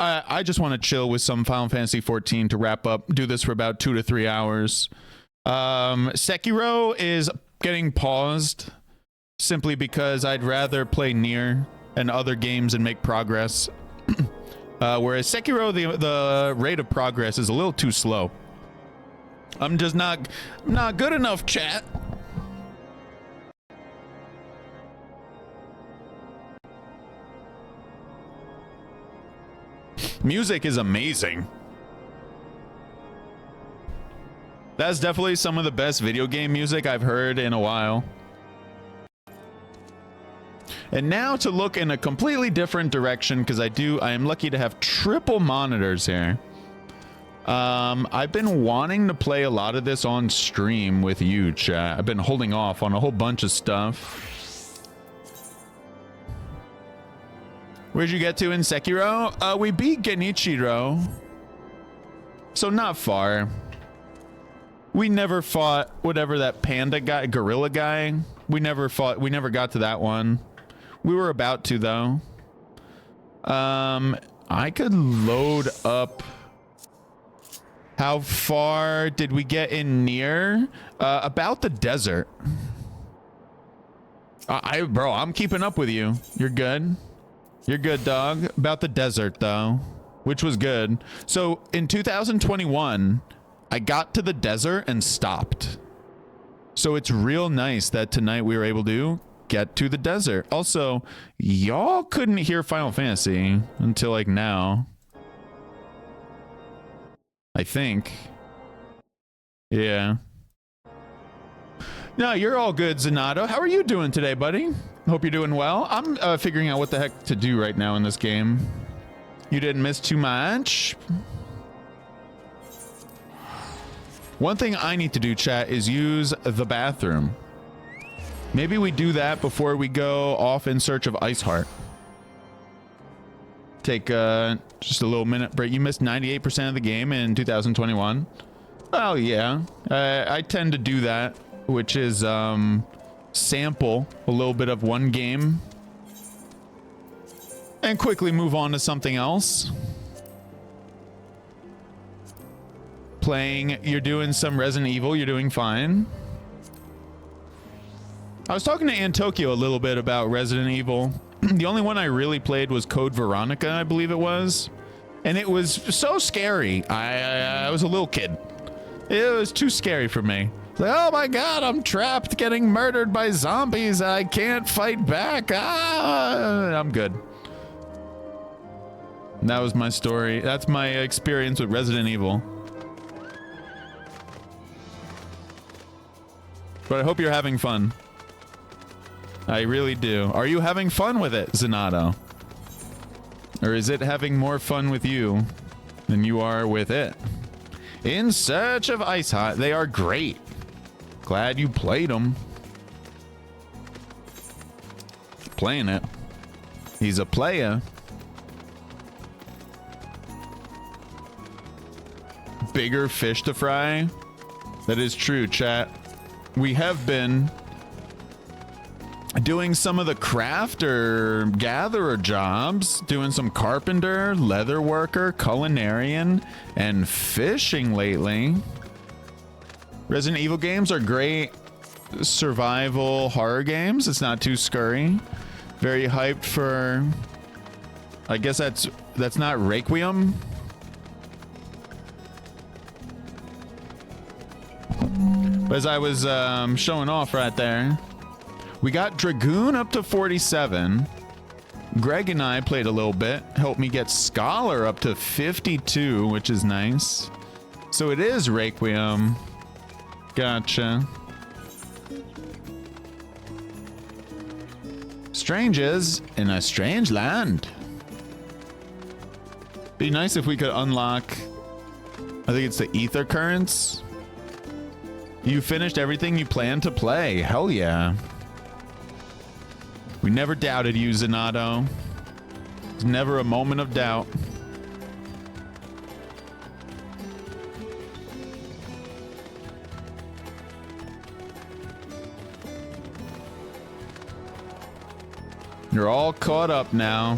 I just want to chill with some Final Fantasy 14 to wrap up. Do this for about 2 to 3 hours. Sekiro is getting paused simply because I'd rather play Nier and other games and make progress. Whereas Sekiro, the rate of progress is a little too slow. I'm just not good enough, chat. Music is amazing. That's definitely some of the best video game music I've heard in a while. And now to look in a completely different direction, because I am lucky to have triple monitors here. I've been wanting to play a lot of this on stream with you, chat. I've been holding off on a whole bunch of stuff. Where'd you get to in Sekiro? We beat Genichiro. So not far. We never fought whatever that panda guy, gorilla guy. We never got to that one. We were about to though. I could load up. How far did we get in Nier? About the desert. Bro, I'm keeping up with you. You're good. You're good, dog. About the desert, though, which was good. So in 2021, I got to the desert and stopped. So it's real nice that tonight we were able to get to the desert. Also, y'all couldn't hear Final Fantasy until like now. I think. Yeah. No, you're all good, Zanato. How are you doing today, buddy? Hope you're doing well. I'm figuring out what the heck to do right now in this game. You didn't miss too much. One thing I need to do, chat, is use the bathroom. Maybe we do that before we go off in search of Ice Heart. Take just a little minute break. You missed 98% of the game in 2021. Well, yeah. I tend to do that, which is sample a little bit of one game and quickly move on to something else. Playing, you're doing some Resident Evil, you're doing fine. I was talking to Antokyo a little bit about Resident Evil. The only one I really played was Code Veronica, I believe it was. And it was so scary. I was a little kid. It was too scary for me. Like, oh my god, I'm trapped getting murdered by zombies. I can't fight back. I'm good. And that was my story. That's my experience with Resident Evil. But I hope you're having fun. I really do. Are you having fun with it, Zanato? Or is it having more fun with you than you are with it? In Search of Ice Heart. They are great. Glad you played them. Playing it. He's a player. Bigger fish to fry. That is true, chat. We have been doing some of the crafter gatherer jobs, doing some carpenter, leather worker, culinarian, and fishing lately. Resident Evil games are great survival horror games. It's not too scurry. Very hyped for, I guess that's not Requiem. But as I was showing off right there, we got Dragoon up to 47. Greg and I played a little bit. Helped me get Scholar up to 52, which is nice. So it is Requiem. Gotcha. Strangers in a strange land. Be nice if we could unlock, I think it's the ether currents. You finished everything you planned to play. Hell yeah. We never doubted you, Zanato. There's never a moment of doubt. You're all caught up now.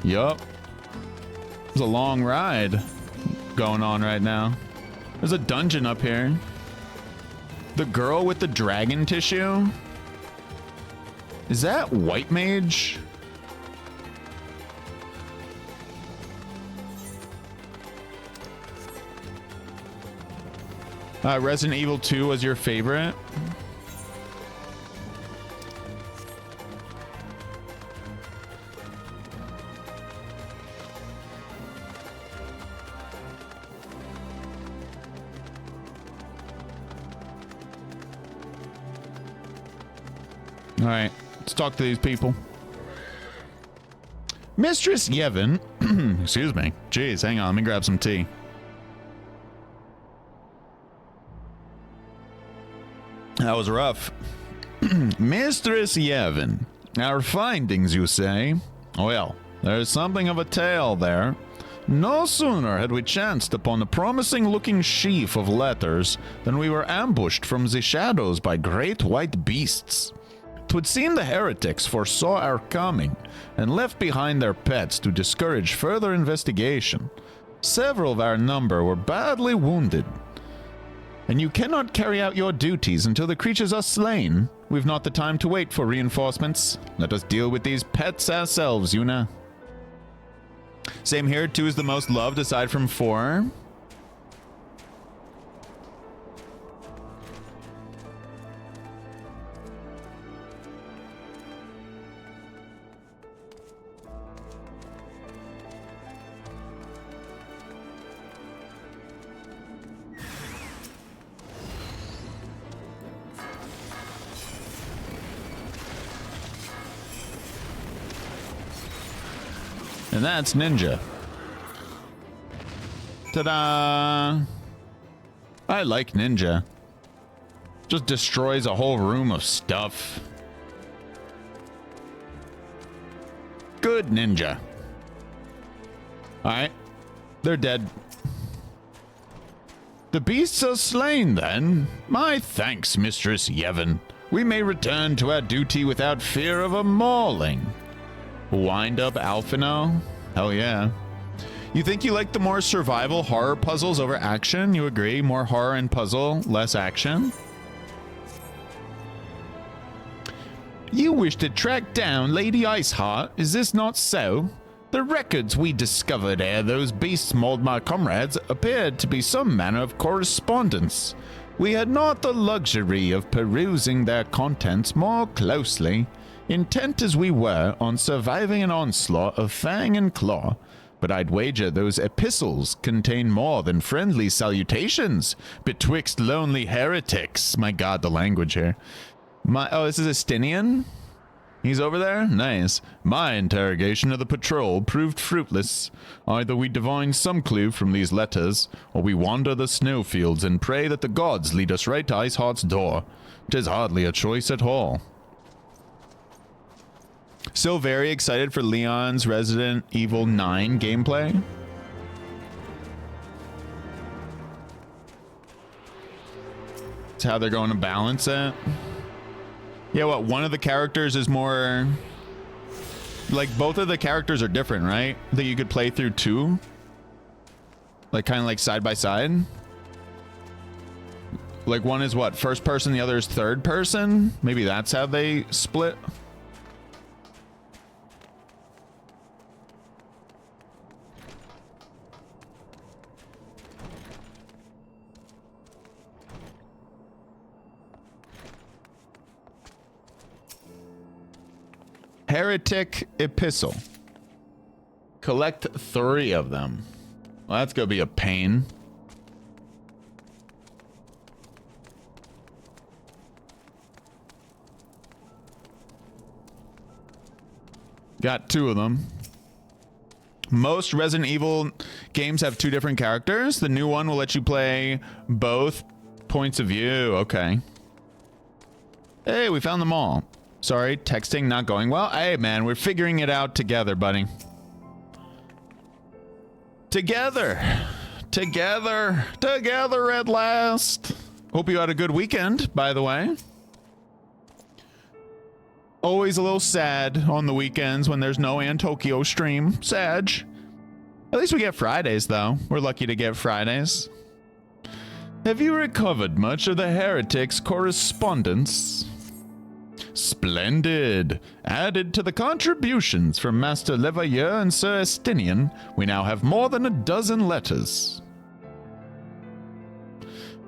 Yup. It's a long ride going on right now. There's a dungeon up here. The girl with the dragon tissue? Is that White Mage? Resident Evil 2 was your favorite? All right, let's talk to these people. Mistress Yevon, excuse me. Jeez, hang on, let me grab some tea. That was rough. Mistress Yevon, our findings, you say? Well, there's something of a tale there. No sooner had we chanced upon the promising-looking sheaf of letters than we were ambushed from the shadows by great white beasts. 'Twould seem the heretics foresaw our coming and left behind their pets to discourage further investigation. Several of our number were badly wounded. And you cannot carry out your duties until the creatures are slain. We've not the time to wait for reinforcements. Let us deal with these pets ourselves, Yuna. Same here, 2 is the most loved aside from 4. And that's Ninja. Ta-da! I like Ninja. Just destroys a whole room of stuff. Good Ninja. Alright. They're dead. The beasts are slain, then. My thanks, Mistress Yevon. We may return to our duty without fear of a mauling. Wind up Alphino? Hell yeah. You think you like the more survival horror puzzles over action? You agree? More horror and puzzle, less action? You wish to track down Lady Iceheart, is this not so? The records we discovered ere those beasts mauled my comrades appeared to be some manner of correspondence. We had not the luxury of perusing their contents more closely, intent as we were on surviving an onslaught of fang and claw. But I'd wager those epistles contain more than friendly salutations betwixt lonely heretics. My god, the language here. Oh, this is Estinian? He's over there? Nice. My interrogation of the patrol proved fruitless. Either we divine some clue from these letters, or we wander the snowfields and pray that the gods lead us right to Iceheart's door. 'Tis hardly a choice at all. Still very excited for Leon's Resident Evil 9 gameplay. It's how they're going to balance it. Yeah, what, one of the characters is more... Like, both of the characters are different, right? That you could play through 2? Like, kind of like side by side? Like, one is what, first person, the other is third person? Maybe that's how they split? Heretic Epistle. Collect 3 of them. Well, that's gonna be a pain. Got 2 of them. Most Resident Evil games have 2 different characters. The new one will let you play both points of view. Okay. Hey, we found them all. Sorry, texting not going well. Hey, man, we're figuring it out together, buddy. Together. Together. Together at last. Hope you had a good weekend, by the way. Always a little sad on the weekends when there's no Tokyo stream. Sag. At least we get Fridays, though. We're lucky to get Fridays. Have you recovered much of the heretic's correspondence? Splendid. Added to the contributions from Master Levailleur and Sir Estinian, we now have more than a dozen letters.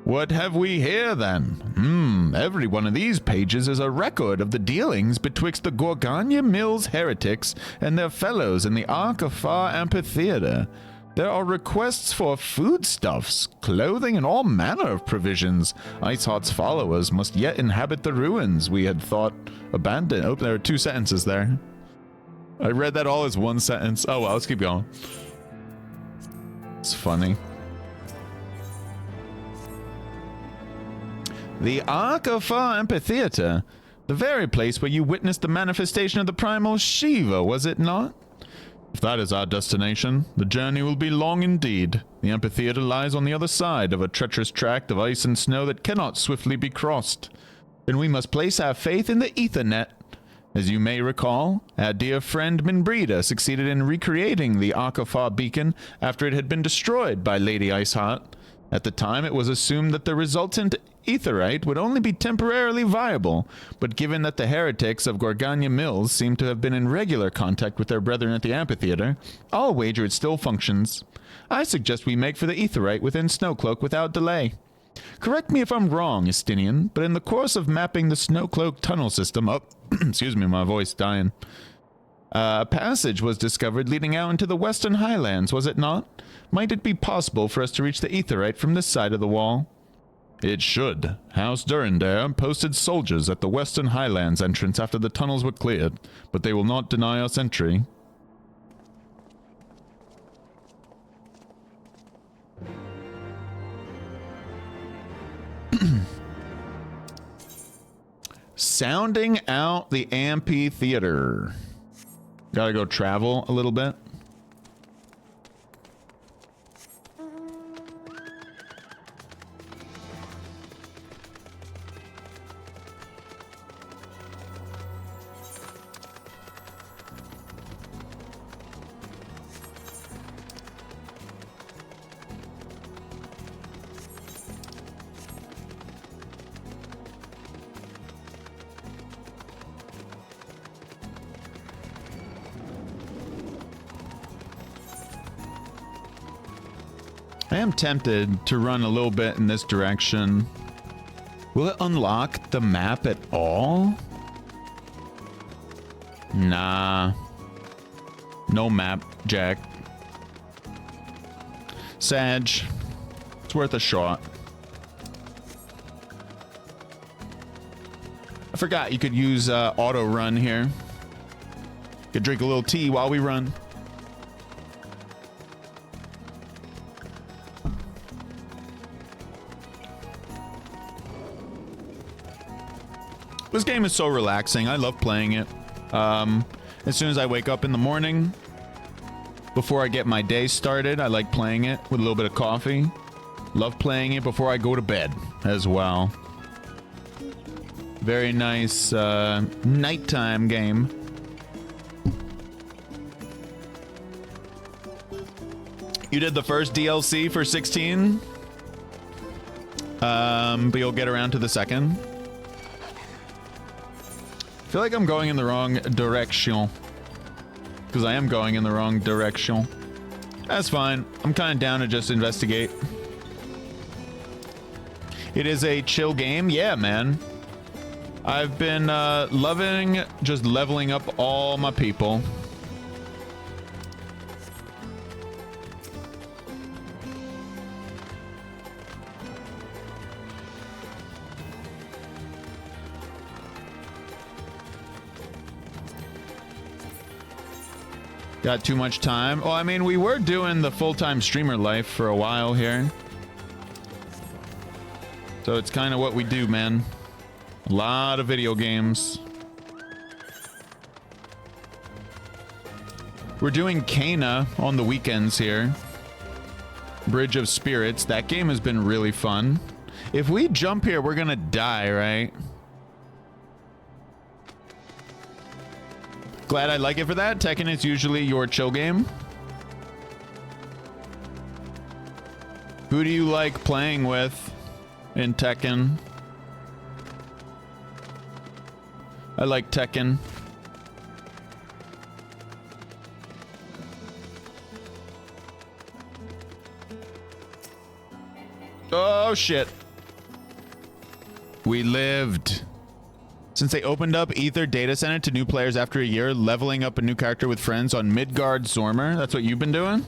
What have we here, then? Every one of these pages is a record of the dealings betwixt the Gorgania Mills heretics and their fellows in the Arcafar Amphitheater. There are requests for foodstuffs, clothing, and all manner of provisions. Iceheart's followers must yet inhabit the ruins we had thought abandoned. Oh, there are 2 sentences there. I read that all as 1 sentence. Oh, well, let's keep going. It's funny. The Arcafar Amphitheater, the very place where you witnessed the manifestation of the primal Shiva, was it not? If that is our destination, the journey will be long indeed. The amphitheater lies on the other side of a treacherous tract of ice and snow that cannot swiftly be crossed. And we must place our faith in the Ethernet. As you may recall, our dear friend Minbrida succeeded in recreating the Arcafar beacon after it had been destroyed by Lady Iceheart. At the time, it was assumed that the resultant etherite would only be temporarily viable, but given that the heretics of Gorgania Mills seem to have been in regular contact with their brethren at the amphitheater, I'll wager it still functions. I suggest we make for the etherite within Snowcloak without delay. Correct me if I'm wrong, Estinian, but in the course of mapping the Snowcloak tunnel system up, excuse me, my voice dying, a passage was discovered leading out into the western highlands, was it not? Might it be possible for us to reach the etherite from this side of the wall? It should. House Durandare posted soldiers at the western highlands entrance after the tunnels were cleared, but they will not deny us entry. Sounding out the amphitheater. Gotta go travel a little bit. I am tempted to run a little bit in this direction. Will it unlock the map at all? Nah. No map, Jack. Sag. It's worth a shot. I forgot you could use auto run here. Could drink a little tea while we run. This game is so relaxing. I love playing it. As soon as I wake up in the morning, before I get my day started, I like playing it with a little bit of coffee. Love playing it before I go to bed as well. Very nice nighttime game. You did the first DLC for 16, but you'll get around to the second. I feel like I'm going in the wrong direction. Because I am going in the wrong direction. That's fine. I'm kind of down to just investigate. It is a chill game. Yeah, man. I've been loving just leveling up all my people. Got too much time. Well, I mean, we were doing the full-time streamer life for a while here. So it's kind of what we do, man. A lot of video games. We're doing Cana on the weekends here. Bridge of Spirits. That game has been really fun. If we jump here, we're gonna die, right? Glad I like it for that. Tekken is usually your chill game. Who do you like playing with in Tekken? I like Tekken. Oh, shit. We lived. Since they opened up Ether Data Center to new players after a year, leveling up a new character with friends on Midgard Zormer. That's what you've been doing?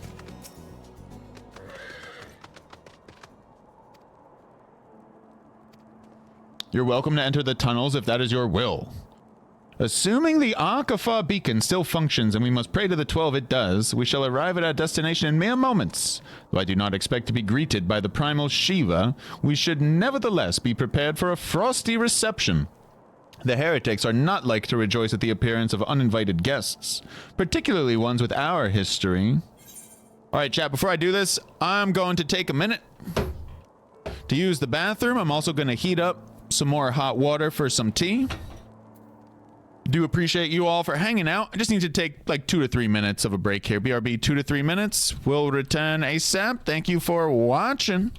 You're welcome to enter the tunnels if that is your will. Assuming the Akafa beacon still functions and we must pray to the 12 it does, we shall arrive at our destination in mere moments. Though I do not expect to be greeted by the primal Shiva, we should nevertheless be prepared for a frosty reception. The heretics are not like to rejoice at the appearance of uninvited guests, particularly ones with our history. Alright, chat, before I do this, I'm going to take a minute to use the bathroom. I'm also going to heat up some more hot water for some tea. Do appreciate you all for hanging out. I just need to take like 2 to 3 minutes of a break here. BRB, 2 to 3 minutes. We'll return ASAP. Thank you for watching.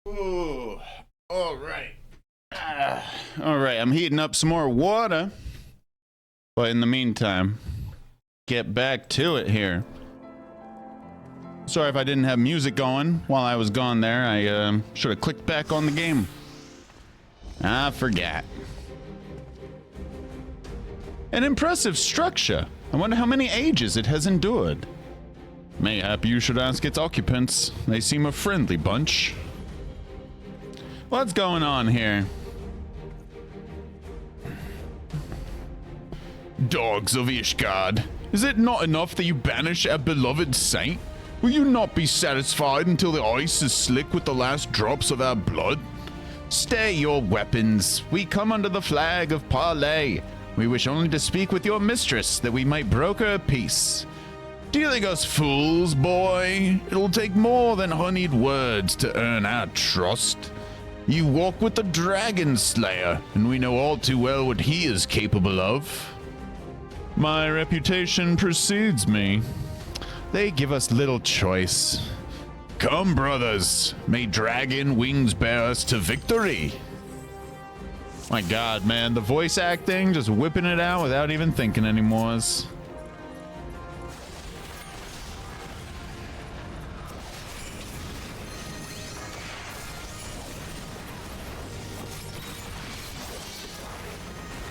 Ooh, all right. All right, I'm heating up some more water. But in the meantime, get back to it here. Sorry if I didn't have music going while I was gone there. I should have clicked back on the game. I forgot. An impressive structure. I wonder how many ages it has endured. Mayhap you should ask its occupants. They seem a friendly bunch. What's going on here? Dogs of Ishgard, is it not enough that you banish a beloved saint? Will you not be satisfied until the ice is slick with the last drops of our blood? Stay your weapons. We come under the flag of parley. We wish only to speak with your mistress, that we might broker a peace. Do you think us fools, boy? It'll take more than honeyed words to earn our trust. You walk with the Dragon Slayer, and we know all too well what he is capable of. My reputation precedes me. They give us little choice. Come, brothers, may dragon wings bear us to victory. My god, man, the voice acting, just whipping it out without even thinking anymore.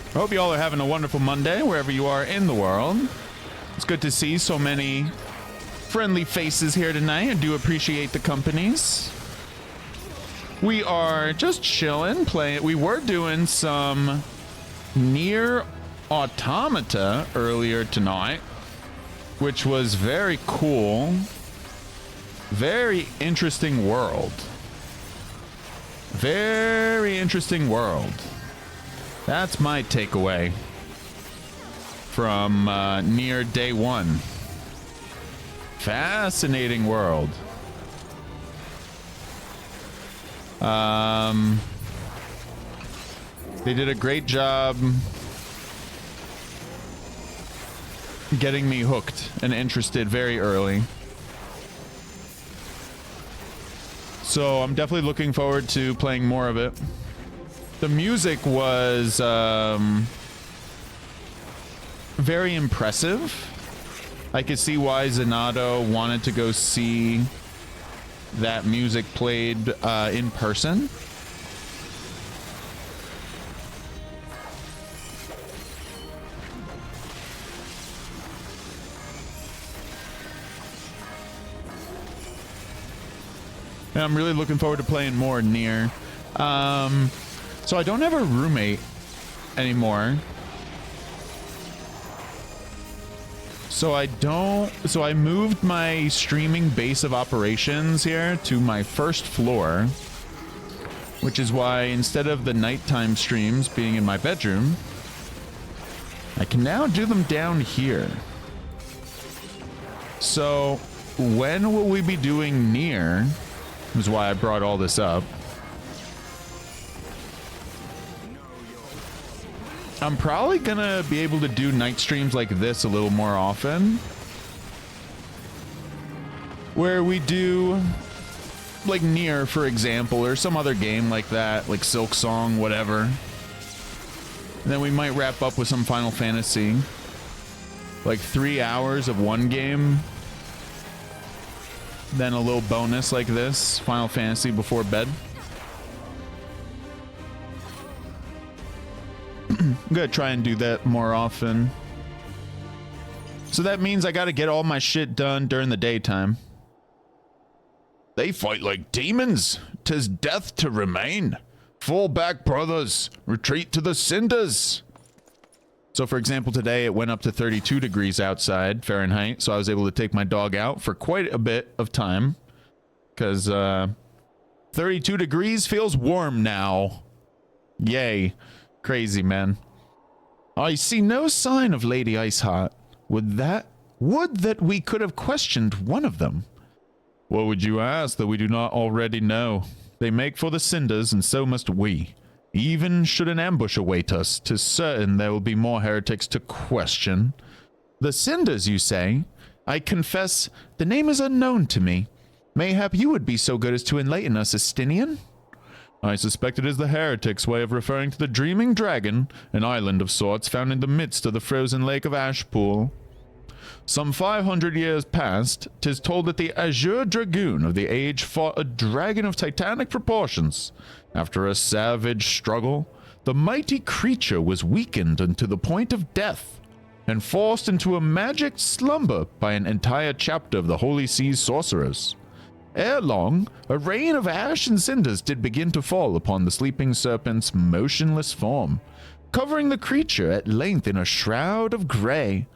I hope you all are having a wonderful Monday wherever you are in the world. It's good to see so many friendly faces here tonight. I do appreciate the companies. We are just chilling, playing. We were doing some Nier Automata earlier tonight, which was very cool. Very interesting world. Very interesting world. That's my takeaway from Nier Day 1. Fascinating world. They did a great job getting me hooked and interested very early. So I'm definitely looking forward to playing more of it. The music was very impressive. I could see why Zenato wanted to go see that music played in person. And I'm really looking forward to playing more Nier. So I don't have a roommate anymore. So I moved my streaming base of operations here to my first floor, which is why instead of the nighttime streams being in my bedroom, I can now do them down here. So when will we be doing Nier? Is why I brought all this up. I'm probably gonna be able to do night streams like this a little more often, where we do like Nier, for example, or some other game like that, like Silk Song, whatever. And then we might wrap up with some Final Fantasy, like 3 hours of one game, then a little bonus like this, Final Fantasy before bed. I'm gonna try and do that more often. So that means I gotta get all my shit done during the daytime. They fight like demons. 'Tis death to remain. Fall back, brothers. Retreat to the cinders. So for example, today it went up to 32 degrees outside Fahrenheit, so I was able to take my dog out for quite a bit of time, because 32 degrees feels warm now. Yay. Crazy, man. I see no sign of Lady Iceheart. Would that we could have questioned one of them. What would you ask that we do not already know? They make for the cinders, and so must we. Even should an ambush await us, 'tis certain there will be more heretics to question. The cinders, you say? I confess, the name is unknown to me. Mayhap you would be so good as to enlighten us, Estinian? I suspect it is the heretics' way of referring to the Dreaming Dragon, an island of sorts found in the midst of the frozen lake of Ashpool. Some 500 years past, 'tis told that the Azure Dragoon of the age fought a dragon of titanic proportions. After a savage struggle, the mighty creature was weakened unto the point of death. and forced into a magic slumber by an entire chapter of the Holy Sea's sorcerers. Ere long, a rain of ash and cinders did begin to fall upon the sleeping serpent's motionless form, covering the creature at length in a shroud of gray.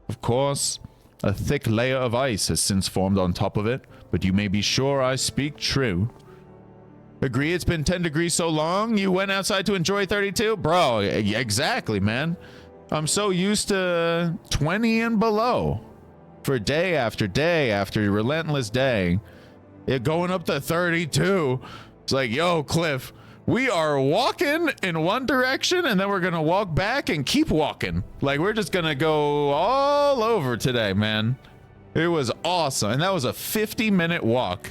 Of course, a thick layer of ice has since formed on top of it, but you may be sure I speak true. Agree it's been 10 degrees so long you went outside to enjoy 32? Bro, exactly, man. I'm so used to 20 and below for day after day after a relentless day. It going up to 32. It's like, yo, Cliff, we are walking in one direction and then we're going to walk back and keep walking. Like, we're just going to go all over today, man. It was awesome. And that was a 50-minute walk.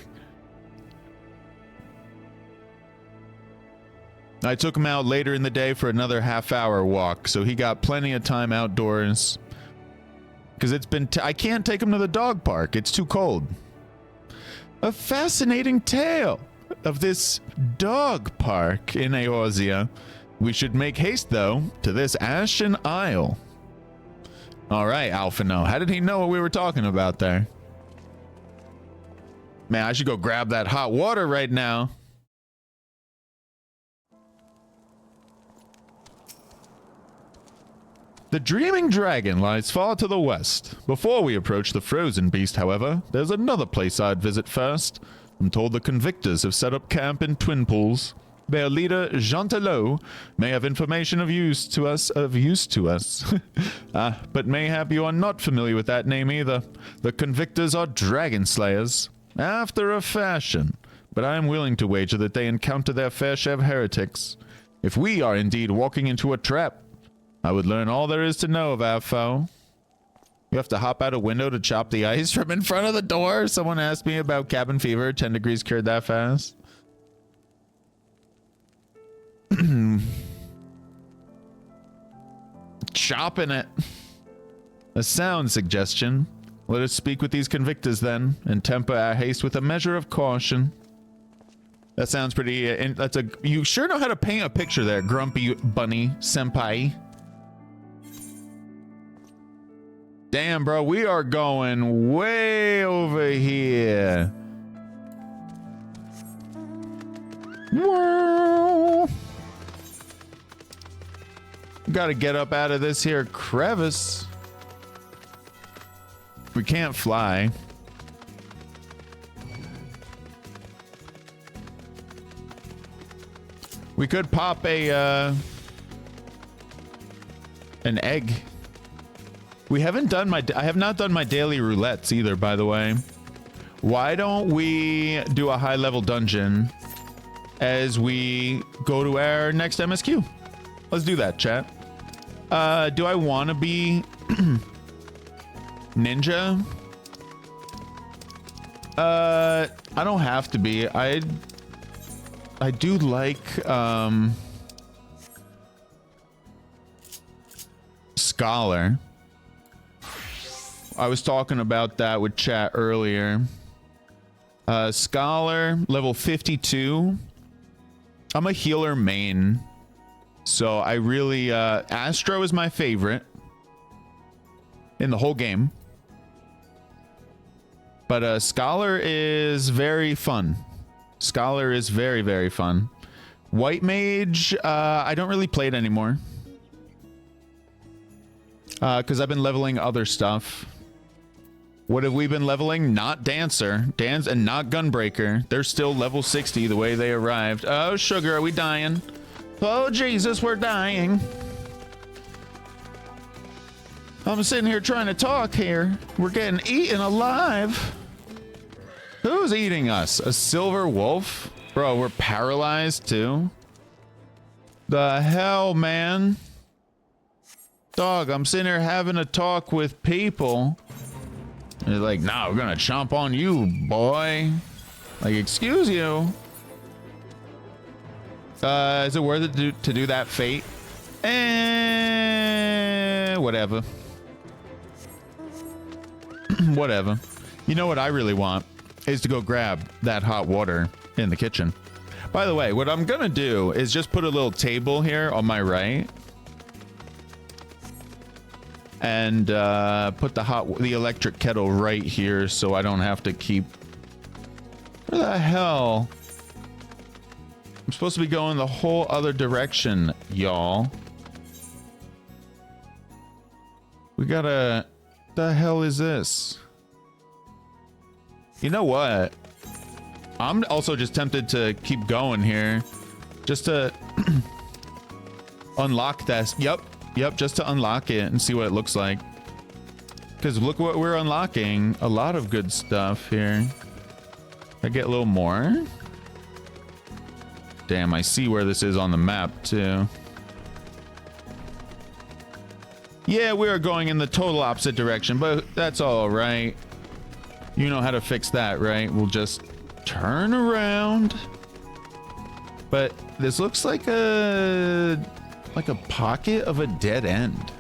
I took him out later in the day for another half-hour walk, so he got plenty of time outdoors. Because it's been... I can't take him to the dog park. It's too cold. A fascinating tale of this dog park in Eorzea. We should make haste, though, to this Ashen Isle. All right, Alphino. How did he know what we were talking about there? Man, I should go grab that hot water right now. The Dreaming Dragon lies far to the west. Before we approach the Frozen Beast, however, there's another place I'd visit first. I'm told the Convictors have set up camp in Twin Pools. Their leader, Jeantelot, may have information of use to us. But mayhap you are not familiar with that name either. The Convictors are dragon slayers, after a fashion, but I am willing to wager that they encounter their fair share of heretics. If we are indeed walking into a trap, I would learn all there is to know of our foe. You have to hop out a window to chop the ice from in front of the door? Someone asked me about cabin fever. 10 degrees cured that fast? Chopping it. A sound suggestion. Let us speak with these Convictors then, and temper our haste with a measure of caution. That sounds pretty... you sure know how to paint a picture there, Grumpy Bunny Senpai. Damn, bro, we are going way over here. Whoa. Gotta get up out of this here crevice. We can't fly. We could pop a, an egg. We haven't done I have not done my daily roulettes either, by the way. Why don't we do a high level dungeon as we go to our next MSQ? Let's do that, chat. Do I want to be ninja? I don't have to be. I do like scholar. I was talking about that with chat earlier. Scholar, level 52. I'm a healer main. So I really... Astro is my favorite in the whole game. But Scholar is very fun. Scholar is very, very fun. White Mage, I don't really play it anymore. Because I've been leveling other stuff. What have we been leveling? Not Dancer. Dance and not Gunbreaker. They're still level 60 the way they arrived. Oh, sugar, are we dying? Oh, Jesus, we're dying. I'm sitting here trying to talk here. We're getting eaten alive. Who's eating us? A silver wolf? Bro, we're paralyzed too? The hell, man? Dog, I'm sitting here having a talk with people. And they're like, nah, we're gonna chomp on you, boy. Like, excuse you. Is it worth it to do that fate? Whatever. Whatever. You know what I really want is to go grab that hot water in the kitchen. By the way, what I'm gonna do is just put a little table here on my right. and put the electric kettle right here so I don't have to keep... Where the hell? I'm supposed to be going the whole other direction, y'all. We gotta... The hell is this? You know what? I'm also just tempted to keep going here. Just to unlock this. Yep, just to unlock it and see what it looks like. Because look what we're unlocking. A lot of good stuff here. I get a little more. Damn, I see where this is on the map too. Yeah, we are going in the total opposite direction, but that's all right. You know how to fix that, right? We'll just turn around. But this looks like a pocket of a dead end.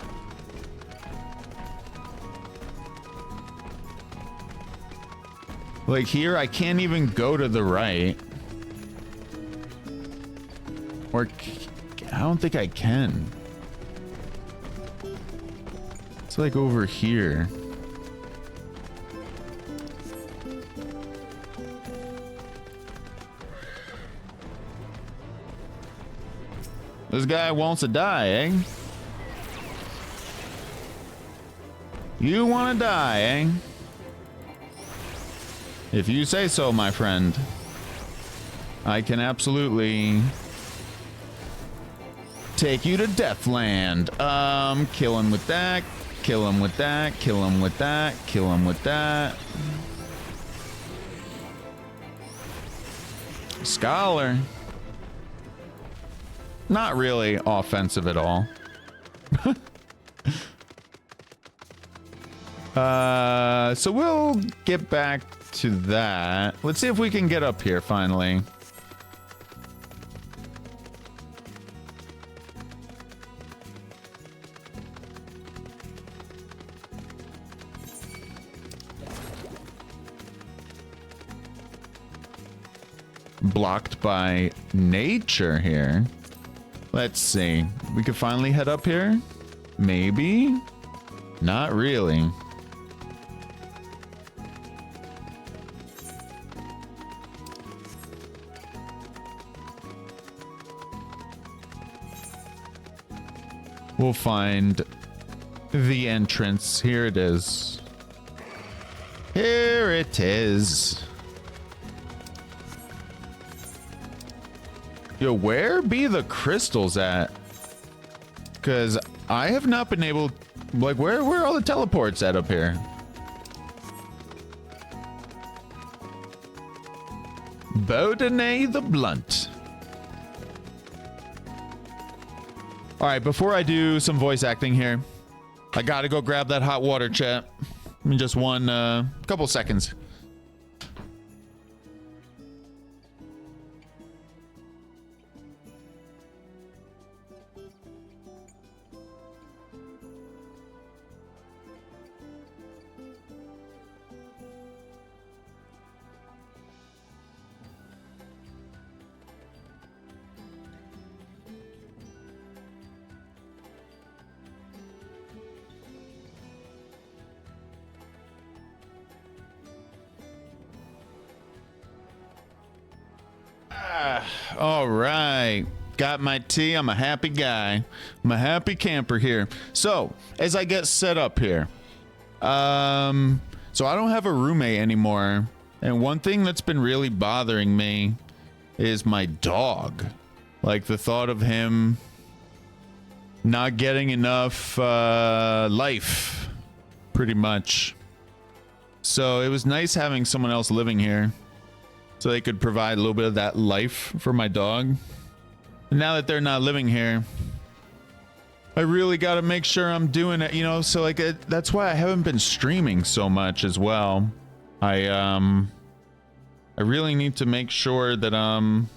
Like here, I can't even go to the right. Or I don't think I can. It's like over here. This guy wants to die, eh? You want to die, eh? If you say so, my friend. I can absolutely take you to Deathland. Kill him with that. Kill him with that. Kill him with that. Kill him with that. Scholar. Not really offensive at all. So we'll get back to that. Let's see if we can get up here finally. Blocked by nature here. Let's see. We could finally head up here? Maybe? Not really. We'll find the entrance. Here it is. Here it is. Yo, where be the crystals at? Because I have not been able... Like, where are all the teleports at up here? Baudonnet the Blunt. All right, before I do some voice acting here, I gotta go grab that hot water, chat. In just one couple seconds. All right, got my tea. I'm a happy guy. I'm a happy camper here. So as I get set up here, so I don't have a roommate anymore, and one thing that's been really bothering me is my dog. Like the thought of him not getting enough life, pretty much. So it was nice having someone else living here, so they could provide a little bit of that life for my dog. And now that they're not living here, I really got to make sure I'm doing it, you know? So like, that's why I haven't been streaming so much as well. I really need to make sure that I'm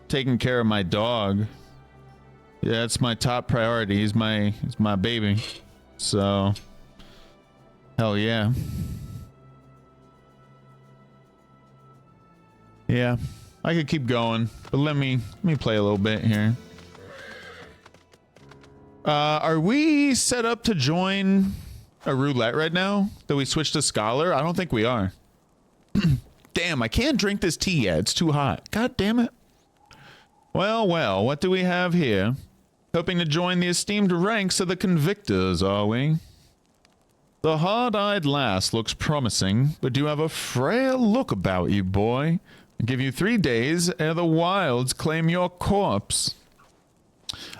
taking care of my dog. Yeah, that's my top priority. He's my baby. So, hell yeah. Yeah, I could keep going, but let me play a little bit here. Are we set up to join a roulette right now that we switched to scholar? I don't think we are. Damn, I can't drink this tea yet. It's too hot. God damn it. Well, well, what do we have here? Hoping to join the esteemed ranks of the convictors, are we? The hard-eyed lass looks promising, but you have a frail look about you, boy. I'll give you 3 days ere the wilds claim your corpse.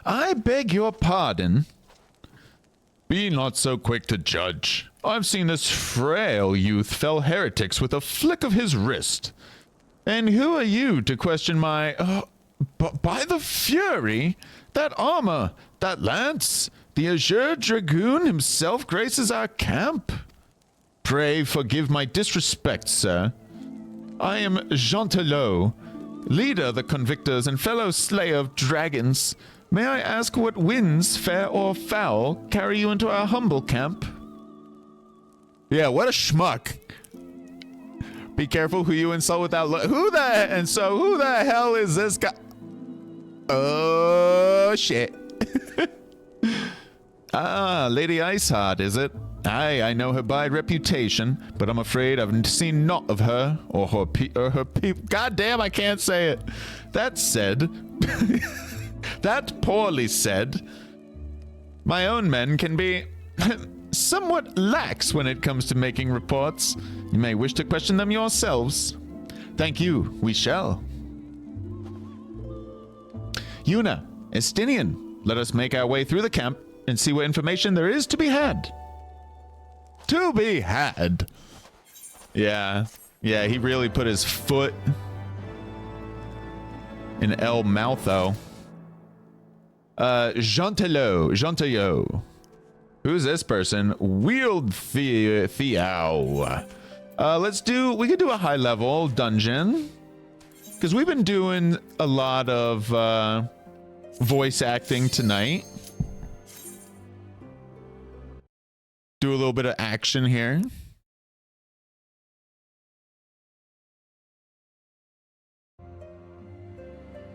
I beg your pardon. Be not so quick to judge. I've seen this frail youth fell heretics with a flick of his wrist. And who are you to question my... by the fury, that armor, that lance, the azure dragoon himself graces our camp. Pray forgive my disrespect, sir. I am Gentilot, leader of the convictors and fellow slayer of dragons. May I ask what winds, fair or foul, carry you into our humble camp? Yeah, what a schmuck. Be careful who you insult without who the hell is this guy? Oh, shit. Ah, Lady Iceheart, is it? Aye, I know her by reputation, but I'm afraid I've seen naught of her or her people. God damn, I can't say it. That said, that poorly said, my own men can be somewhat lax when it comes to making reports. You may wish to question them yourselves. Thank you, we shall. Una, Estinian, let us make our way through the camp and see what information there is to be had. To be had. Yeah, he really put his foot in El Moutho. Gentillo. Who's this person? Wield Theo. We could do a high level dungeon. Because we've been doing a lot of voice acting tonight. Do a little bit of action here.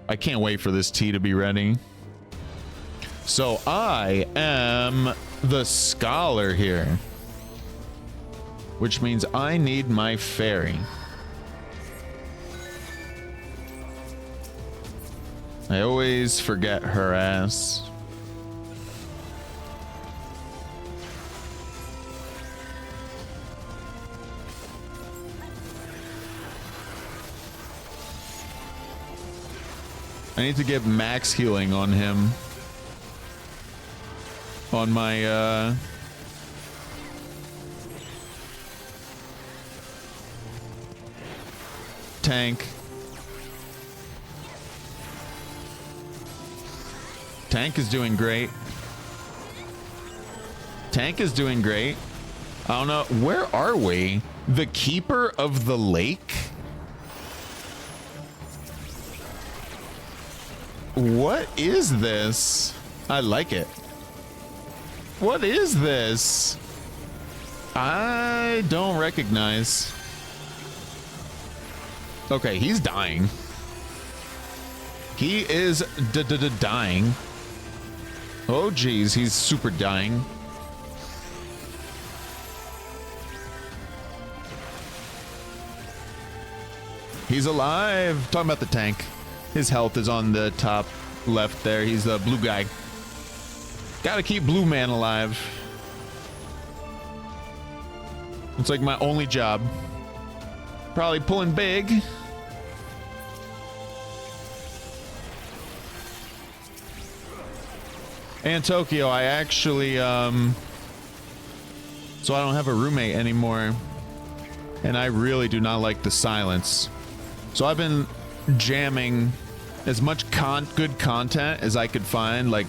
I can't wait for this tea to be ready. So I am the scholar here, which means I need my fairy. I always forget her ass. I need to get max healing on him. On my, tank. Tank is doing great. Tank is doing great. I don't know. Where are we? The Keeper of the Lake? What is this? I like it. What is this? I don't recognize. Okay, he's dying. He is dying. Oh, geez, he's super dying. He's alive. Talking about the tank. His health is on the top left there. He's the blue guy. Gotta keep Blue Man alive. It's like my only job. Probably pulling big. And Tokyo, I actually, so I don't have a roommate anymore. And I really do not like the silence. So I've been jamming as much good content as I could find, like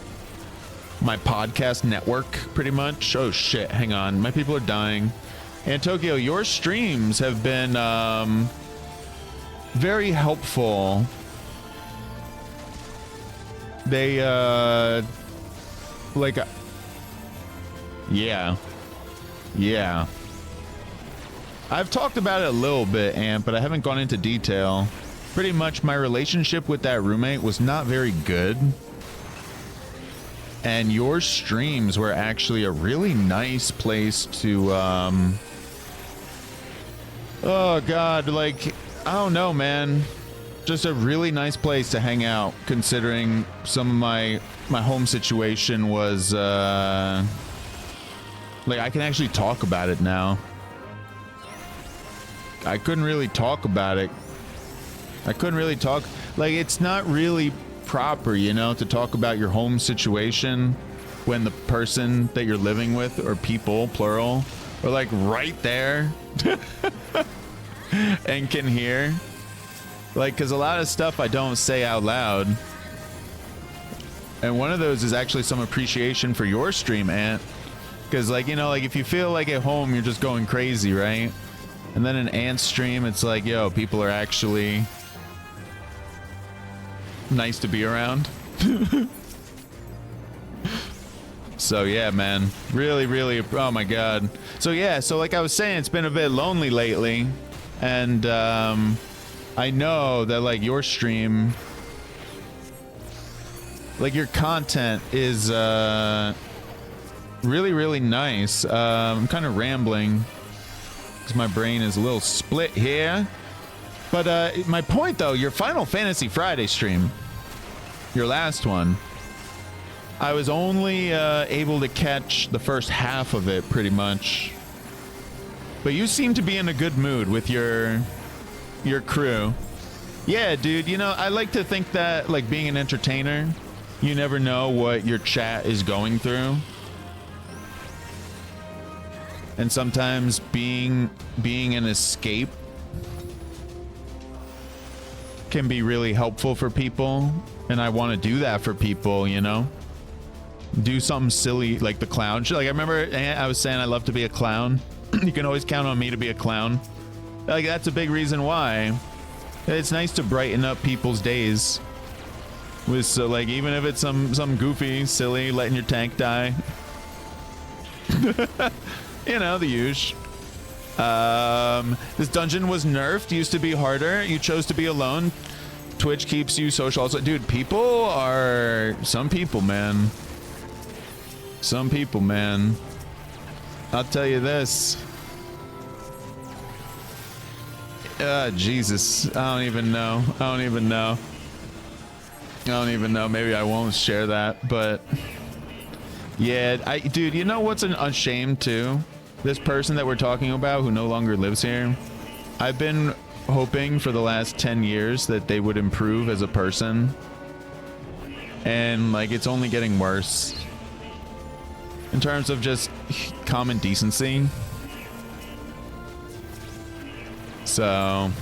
my podcast network, pretty much. Oh shit, hang on. My people are dying. And Tokyo, your streams have been very helpful. They, like, yeah. I've talked about it a little bit, Ant, but I haven't gone into detail. Pretty much my relationship with that roommate was not very good. and your streams were actually a really nice place to oh god, like, I don't know, man, just a really nice place to hang out, considering some of my home situation was like, I can actually talk about it now. I couldn't really talk about it. I couldn't really talk, like, it's not really proper, you know, to talk about your home situation when the person that you're living with, or people, plural, are like right there and can hear. Like, because a lot of stuff I don't say out loud. And one of those is actually some appreciation for your stream, Ant. Because, like, you know, like, if you feel like at home, you're just going crazy, right? And then an Ant stream, it's like, yo, people are actually nice to be around. So yeah, man, really, really, oh my god. So yeah, so like I was saying, it's been a bit lonely lately, and I know that, like, your stream, like, your content is really, really nice. I'm kind of rambling because my brain is a little split here. But my point, though, your Final Fantasy Friday stream, your last one, I was only able to catch the first half of it, pretty much. But you seem to be in a good mood with your crew. Yeah, dude, you know, I like to think that, like, being an entertainer, you never know what your chat is going through. And sometimes being an escape can be really helpful for people, and I want to do that for people, you know, do something silly like the clown. Like, I remember I was saying I love to be a clown. You can always count on me to be a clown. Like, that's a big reason why it's nice to brighten up people's days with, so, like, even if it's some goofy, silly, letting your tank die. You know, the usual. This dungeon was nerfed, used to be harder. You chose to be alone. Twitch keeps you social. Also, dude, some people, man. Some people, man. I'll tell you this. Jesus. I don't even know. Maybe I won't share that, but yeah, dude, you know what's a shame too? This person that we're talking about who no longer lives here, I've been hoping for the last 10 years that they would improve as a person, and, like, it's only getting worse in terms of just common decency. So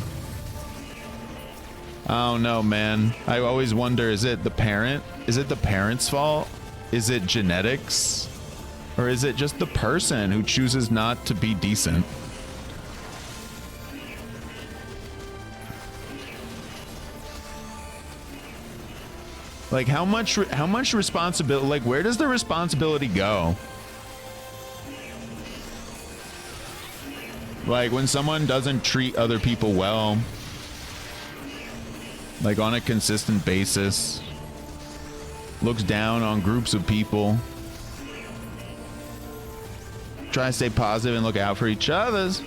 I don't know, man. I always wonder, is it the parent's fault? Is it genetics? Or is it just the person who chooses not to be decent? Like, how much responsibility, like, where does the responsibility go? Like, when someone doesn't treat other people well, like, on a consistent basis, looks down on groups of people, try to stay positive and look out for each other's.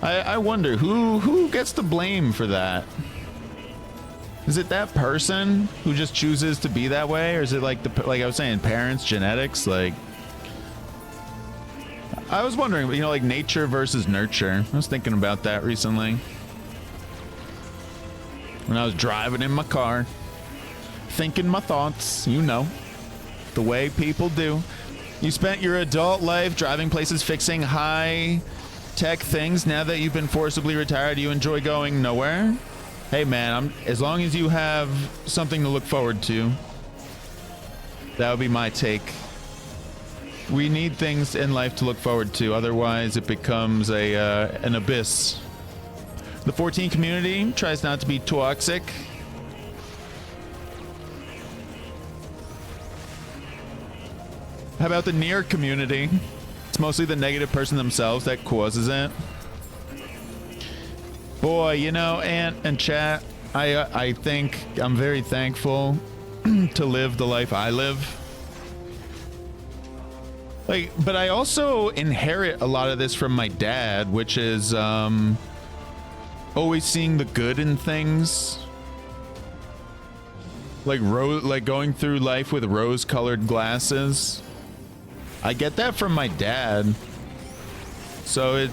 I wonder who gets the blame for that. Is it that person who just chooses to be that way, or is it like I was saying, parents, genetics? Like, I was wondering, you know, like, nature versus nurture. I was thinking about that recently when I was driving in my car, thinking my thoughts, you know, the way people do. You spent your adult life driving places, fixing high-tech things. Now that you've been forcibly retired, you enjoy going nowhere? Hey, man, as long as you have something to look forward to, that would be my take. We need things in life to look forward to, otherwise it becomes an abyss. The 14 community tries not to be toxic. How about the near community? It's mostly the negative person themselves that causes it. Boy, you know, Ant and chat, I think I'm very thankful to live the life I live. Like, but I also inherit a lot of this from my dad, which is always seeing the good in things. Like going through life with rose-colored glasses. I get that from my dad. So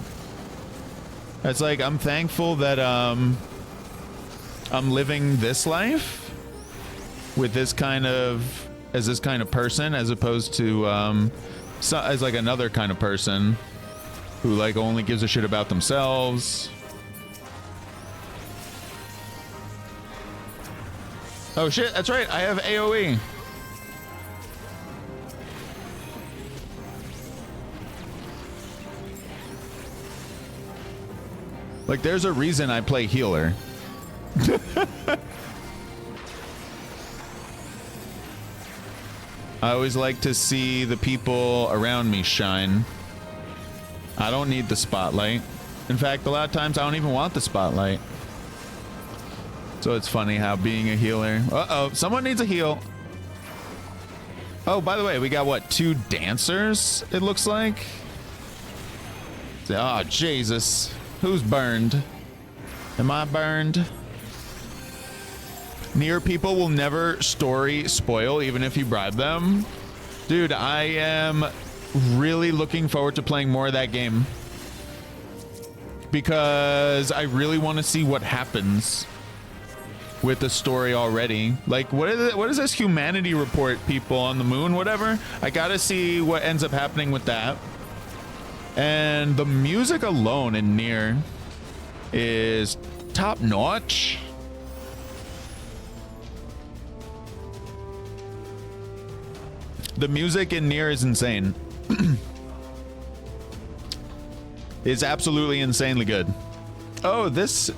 it's like I'm thankful that I'm living this life with this kind of person, as opposed to as like another kind of person who like only gives a shit about themselves. Oh shit, that's right, I have AoE. Like, there's a reason I play healer. I always like to see the people around me shine. I don't need the spotlight. In fact, a lot of times I don't even want the spotlight. So it's funny how being a healer... Uh-oh, someone needs a heal. Oh, by the way, we got, what, 2 dancers, it looks like? Oh, Jesus. Who's burned? Am I burned? Near people will never story spoil, even if you bribe them. Dude, I am really looking forward to playing more of that game. Because I really want to see what happens with the story already. Like, what is this humanity report, people on the moon, whatever? I gotta see what ends up happening with that. And the music alone in Nier is top notch. The music in Nier is insane. It's absolutely insanely good. Oh, this...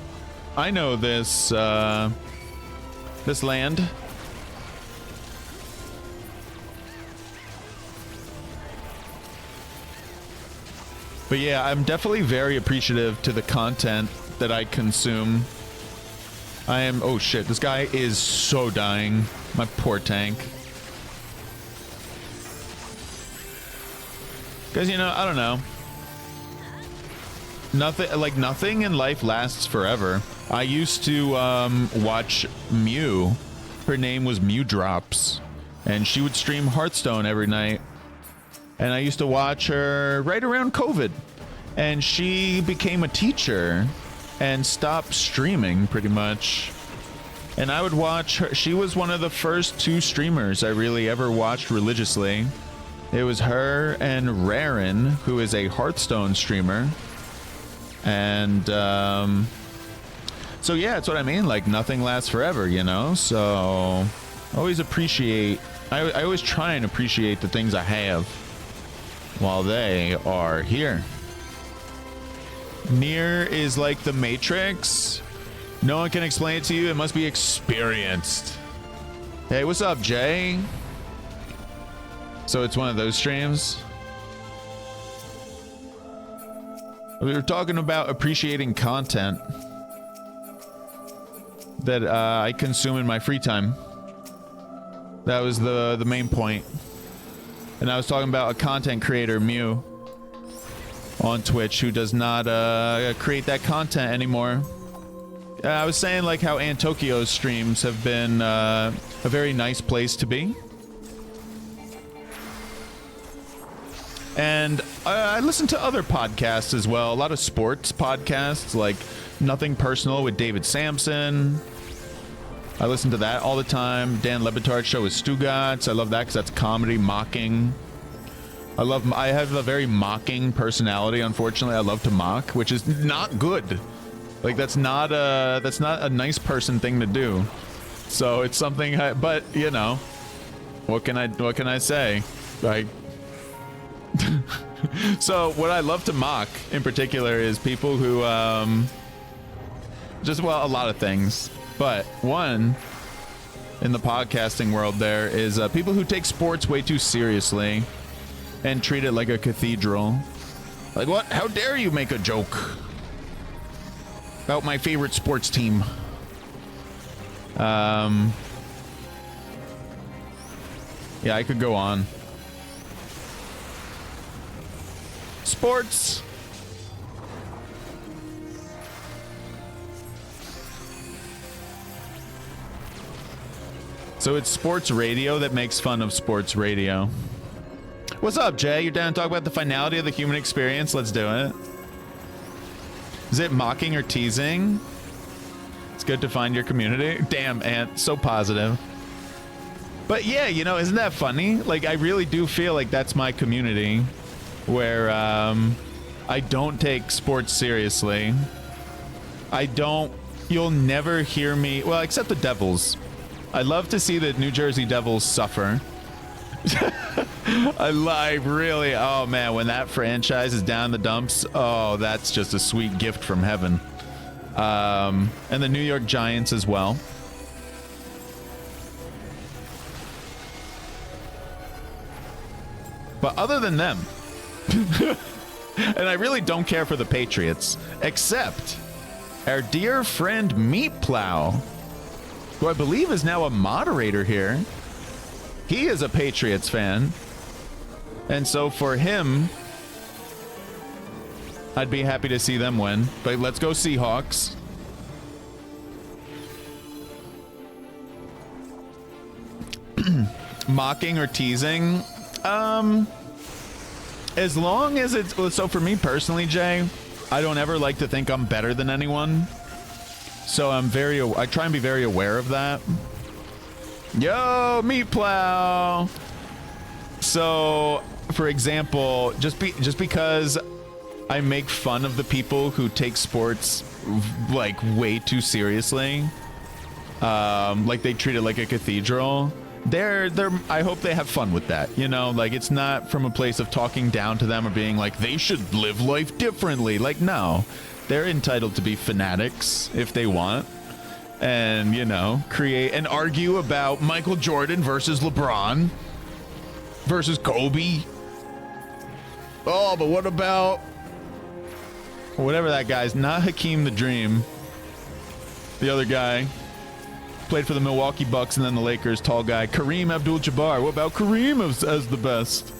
I know this, this land. But yeah, I'm definitely very appreciative to the content that I consume. I am... Oh shit, this guy is so dying. My poor tank. Because, you know, I don't know. Nothing in life lasts forever. I used to watch Mew. Her name was Mew Drops. And she would stream Hearthstone every night. And I used to watch her right around COVID. And she became a teacher and stopped streaming pretty much. And I would watch her. She was one of the first 2 streamers I really ever watched religiously. It was her and Raren, who is a Hearthstone streamer. And so yeah, that's what I mean. Like, nothing lasts forever, you know? So always appreciate... I always try and appreciate the things I have while they are here. Nier is like the Matrix. No one can explain it to you. It must be experienced. Hey, what's up, Jay? So it's one of those streams. We were talking about appreciating content that I consume in my free time. That was the main point. And I was talking about a content creator, Mew, on Twitch, who does not create that content anymore. I was saying like how Antokyo's streams have been a very nice place to be. And I listen to other podcasts as well. A lot of sports podcasts, like Nothing Personal with David Sampson. I listen to that all the time. Dan Le Batard's show is Stugatz. I love that because that's comedy, mocking. I have a very mocking personality, unfortunately. I love to mock, which is not good. Like, that's not a nice person thing to do. So it's something, but you know, what can I say? Like, so what I love to mock in particular is people who just, well, a lot of things, but one in the podcasting world there is people who take sports way too seriously and treat it like a cathedral. Like, what? How dare you make a joke about my favorite sports team? Yeah, I could go on. Sports. So it's sports radio that makes fun of sports radio. What's up, Jay? You're down to talk about the finality of the human experience? Let's do it. Is it mocking or teasing? It's good to find your community. Damn, Ant, so positive. But yeah, you know, isn't that funny? Like, I really do feel like that's my community, where I don't take sports seriously. You'll never hear me, well, except the Devils. I love to see the New Jersey Devils suffer. I really, oh man, when that franchise is down the dumps, oh, that's just a sweet gift from heaven. And the New York Giants as well. But other than them, and I really don't care for the Patriots, except our dear friend Meat Plow, who I believe is now a moderator here. He is a Patriots fan. And so for him, I'd be happy to see them win. But let's go Seahawks. Mocking or teasing? As long as it's... So for me personally, Jay, I don't ever like to think I'm better than anyone. So I try and be very aware of that. Yo, Meat Plow. So, for example, just because I make fun of the people who take sports like way too seriously, like they treat it like a cathedral. I hope they have fun with that, you know, like it's not from a place of talking down to them or being like they should live life differently. Like, no, they're entitled to be fanatics if they want, and, you know, create and argue about Michael Jordan versus LeBron versus Kobe. Oh, but what about whatever that guy's, not Hakeem the Dream, the other guy played for the Milwaukee Bucks and then the Lakers, tall guy, Kareem Abdul-Jabbar. What about Kareem as the best?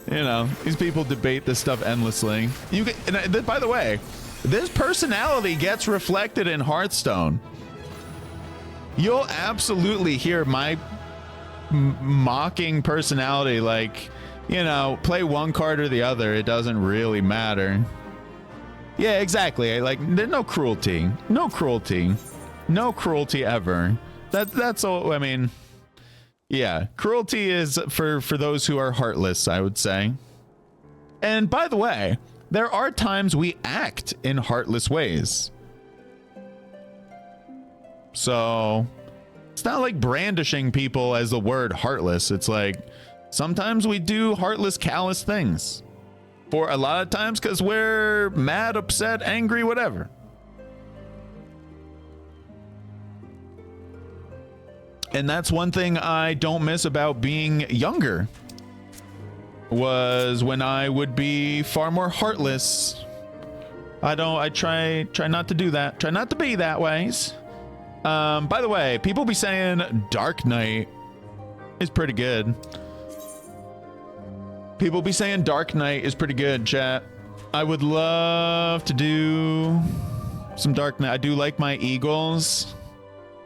You know, these people debate this stuff endlessly. And by the way, this personality gets reflected in Hearthstone. You'll absolutely hear my mocking personality, like, you know, play one card or the other. It doesn't really matter. Yeah, exactly. Like, there's no cruelty. No cruelty. No cruelty ever. That's all. I mean, yeah, cruelty is for those who are heartless, I would say. And by the way, there are times we act in heartless ways. So it's not like brandishing people as the word heartless. It's like sometimes we do heartless, callous things for a lot of times because we're mad, upset, angry, whatever. And that's one thing I don't miss about being younger, was when I would be far more heartless. I try not to do that. Try not to be that ways. By the way, people be saying Dark Knight is pretty good. People be saying Dark Knight is pretty good, chat. I would love to do some Dark Knight. I do like my Eagles.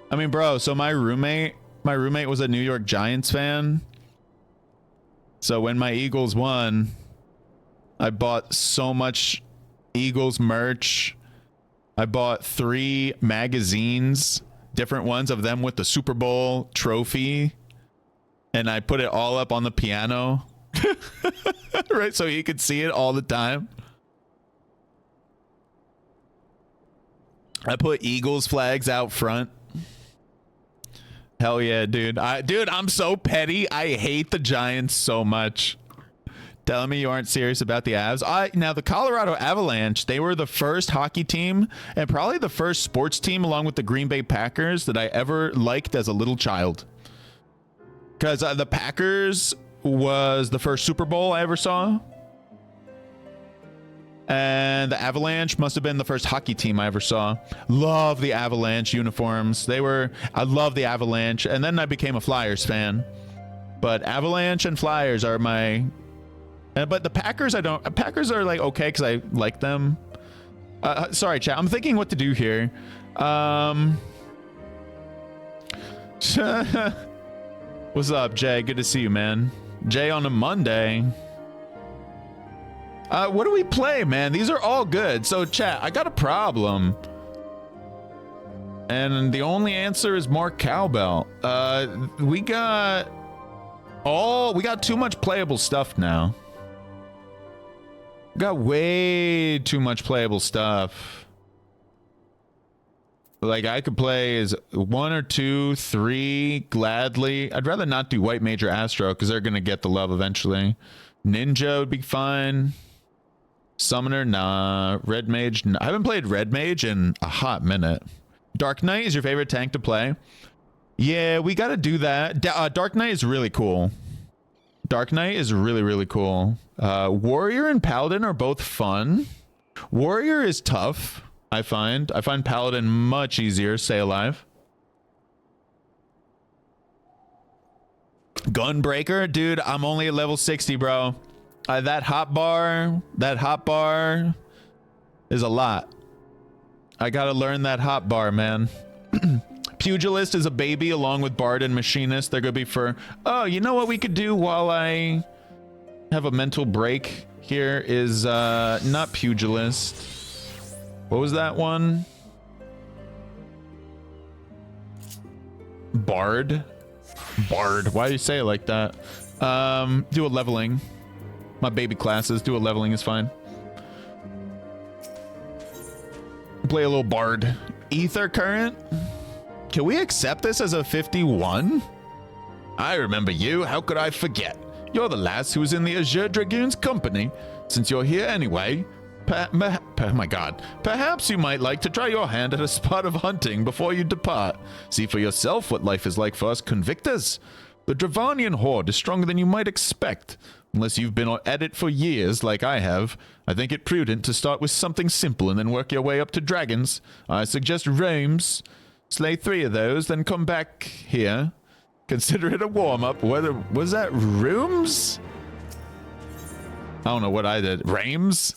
I mean, bro, so my roommate was a New York Giants fan. So when my Eagles won, I bought so much Eagles merch. I bought 3 magazines, different ones of them with the Super Bowl trophy. And I put it all up on the piano, right? So he could see it all the time. I put Eagles flags out front. Hell yeah, dude. I'm so petty. I hate the Giants so much. Telling me you aren't serious about the Avs. Now, the Colorado Avalanche, they were the first hockey team and probably the first sports team, along with the Green Bay Packers, that I ever liked as a little child. Because the Packers was the first Super Bowl I ever saw. And the Avalanche must have been the first hockey team I ever saw. Love the Avalanche uniforms. I love the Avalanche. And then I became a Flyers fan. But Avalanche and Flyers are my But the Packers, I don't. Packers are like okay because I like them. Sorry, chat. I'm thinking what to do here. What's up, Jay? Good to see you, man. Jay on a Monday. What do we play, man? These are all good. So, chat, I got a problem. And the only answer is more cowbell. We got too much playable stuff now. We got way too much playable stuff. Like, I could play as 1 or 2, 3 gladly. I'd rather not do White Mage or Astro because they're going to get the love eventually. Ninja would be fine. Summoner, nah. Red Mage, nah. I haven't played Red Mage in a hot minute. Dark Knight is your favorite tank to play? Yeah, we got to do that. Dark Knight is really cool. Dark Knight is really, really cool. Warrior and Paladin are both fun. Warrior is tough. I find Paladin much easier. Stay alive. Gunbreaker, dude. I'm only at level 60, bro. That hotbar is a lot. I gotta learn that hotbar, man. Pugilist is a baby along with Bard and Machinist. They're gonna be for. Oh, you know what we could do while I have a mental break here is not Pugilist. What was that one? Bard. Why do you say it like that? Do a leveling. My baby classes. Do a leveling is fine. Play a little Bard. Ether Current. Can we accept this as a 51? I remember you. How could I forget? You're the lass who was in the Azure Dragoon's company. Since you're here anyway, oh my god. Perhaps you might like to try your hand at a spot of hunting before you depart. See for yourself what life is like for us convictors. The Dravanian horde is stronger than you might expect. Unless you've been at it for years like I have, I think it prudent to start with something simple and then work your way up to dragons. I suggest Roams. Slay 3 of those, then come back here. Consider it a warm-up. Was that Rooms? I don't know what I did. Rames?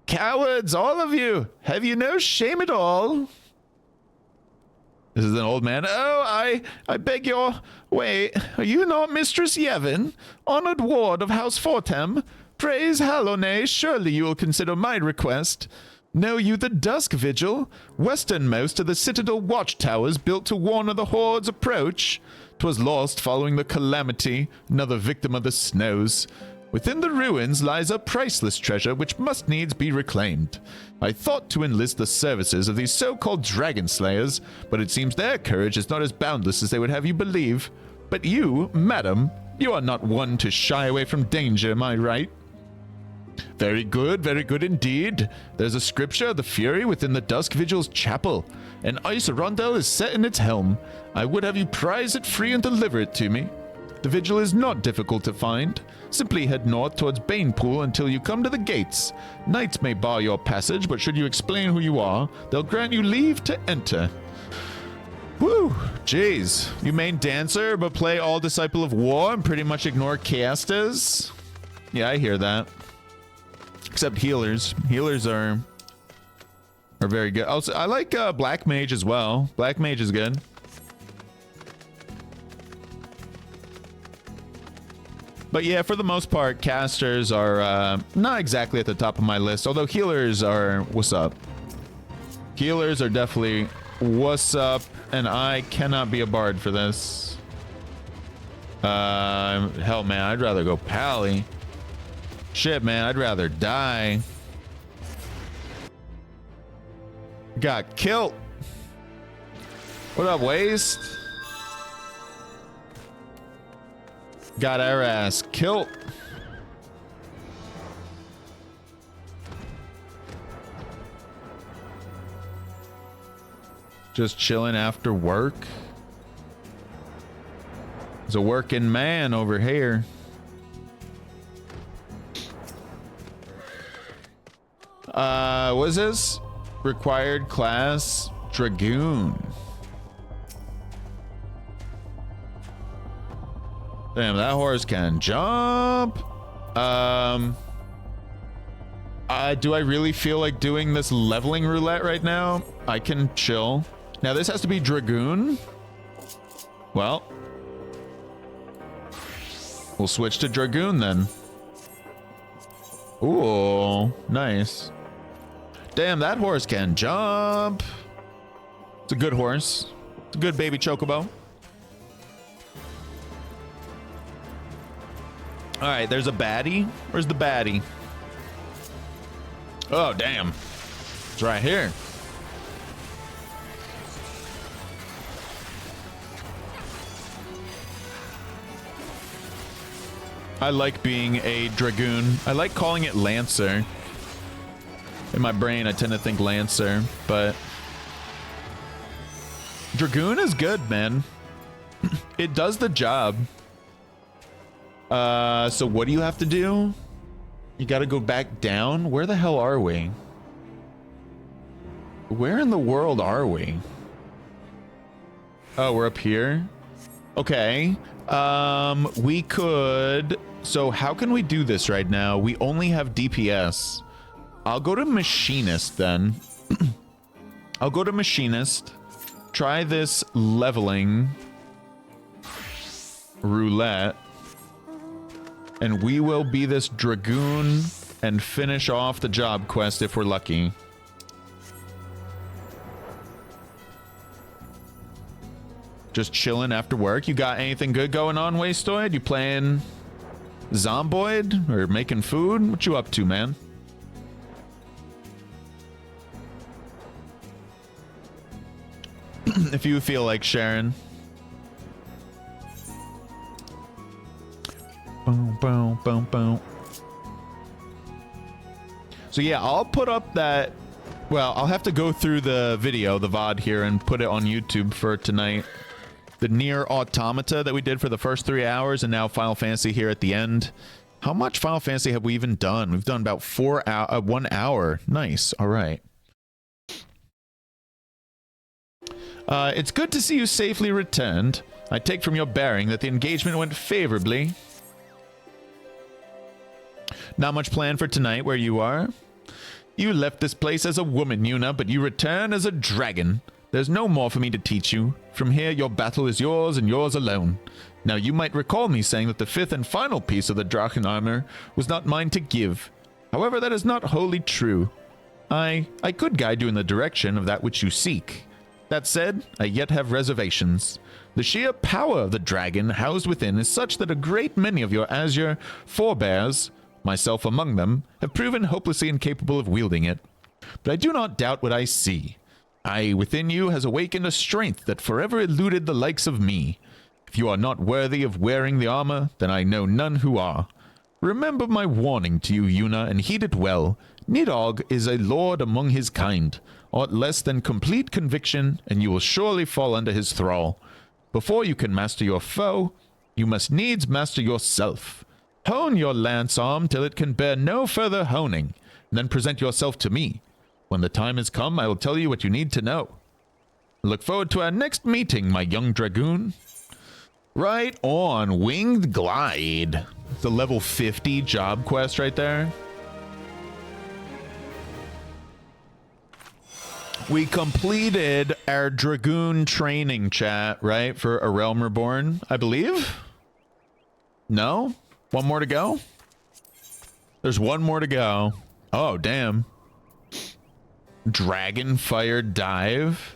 Cowards, all of you! Have you no shame at all? This is an old man. Oh, I beg your... Wait, are you not Mistress Yevon, honored ward of House Fortem? Praise Hallownay, surely you will consider my request. Know you the Dusk Vigil, westernmost of the Citadel watchtowers built to warn of the horde's approach? 'Twas lost following the calamity, another victim of the snows. Within the ruins lies a priceless treasure which must needs be reclaimed. I thought to enlist the services of these so-called dragon slayers, but it seems their courage is not as boundless as they would have you believe. But you, madam, you are not one to shy away from danger, am I right? Very good indeed. There's a scripture of the Fury within the Dusk Vigil's chapel. An ice rondel is set in its helm. I would have you prize it free and deliver it to me. The vigil is not difficult to find. Simply head north towards Banepool until you come to the gates. Knights may bar your passage, but should you explain who you are, they'll grant you leave to enter. Woo! Jeez. You main dancer, but play all Disciple of War and pretty much ignore casters? Yeah, I hear that. Except healers. Healers are very good. Also, I like Black Mage as well. Black Mage is good. But yeah, for the most part, casters are not exactly at the top of my list. Although healers are what's up. Healers are definitely what's up. And I cannot be a bard for this. Hell, man, I'd rather go pally. Shit, man, I'd rather die. Got killed. What up, Waste? Got our ass killed. Just chilling after work. There's a working man over here. What is this? Required class Dragoon. Damn, that horse can jump. Do I really feel like doing this leveling roulette right now? I can chill. Now this has to be Dragoon. Well, we'll switch to Dragoon then. Ooh, nice. Damn, that horse can jump. It's a good horse. It's a good baby chocobo. All right, there's a baddie. Where's the baddie? Oh, damn. It's right here. I like being a Dragoon. I like calling it Lancer. In my brain, I tend to think Lancer, but Dragoon is good, man. It does the job. So what do you have to do? You gotta go back down? Where the hell are we? Where in the world are we? Oh, we're up here? Okay. We could... So how can we do this right now? We only have DPS. I'll go to Machinist then. I'll go to Machinist. Try this leveling roulette. And we will be this Dragoon and finish off the job quest if we're lucky. Just chilling after work. You got anything good going on, Wastoid? You playing Zomboid or making food? What you up to, man? If you feel like sharing. Boom, boom, boom, boom. So yeah, I'll put up that... Well, I'll have to go through the video, the VOD here, and put it on YouTube for tonight. The Nier Automata that we did for the first 3 hours, and now Final Fantasy here at the end. How much Final Fantasy have we even done? We've done about 1 hour. Nice. All right. It's good to see you safely returned. I take from your bearing that the engagement went favorably. Not much planned for tonight where you are. You left this place as a woman, Yuna, but you return as a dragon. There's no more for me to teach you. From here, your battle is yours and yours alone. Now, you might recall me saying that the 5th and final piece of the Drachen armor was not mine to give. However, that is not wholly true. I could guide you in the direction of that which you seek. That said, I yet have reservations. The sheer power of the dragon housed within is such that a great many of your Azure forebears, myself among them, have proven hopelessly incapable of wielding it. But I do not doubt what I see. Within you has awakened a strength that forever eluded the likes of me. If you are not worthy of wearing the armor, then I know none who are. Remember my warning to you, Yuna, and heed it well. Nidhogg is a lord among his kind. Aught less than complete conviction, and you will surely fall under his thrall. Before you can master your foe, you must needs master yourself. Hone your lance arm till it can bear no further honing, and then present yourself to me. When the time has come, I will tell you what you need to know. Look forward to our next meeting, my young dragoon. Right on, Winged Glide. It's a level 50 job quest right there. We completed our Dragoon training chat, right? For A Realm Reborn, I believe? No? One more to go? There's one more to go. Oh, damn. Dragonfire Dive?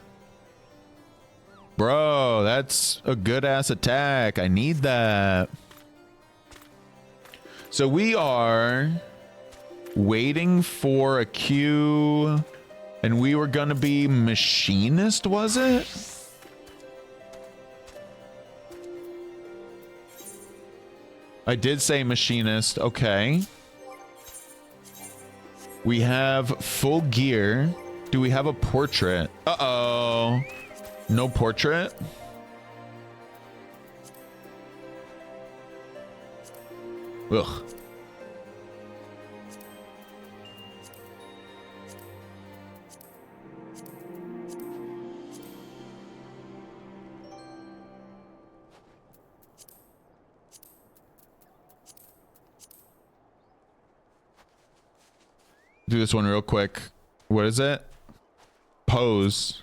Bro, that's a good-ass attack. I need that. So we are waiting for a queue... And we were gonna be Machinist, was it? I did say Machinist, okay. We have full gear. Do we have a portrait? Uh-oh. No portrait? Ugh. this one real quick. What is it? Pose.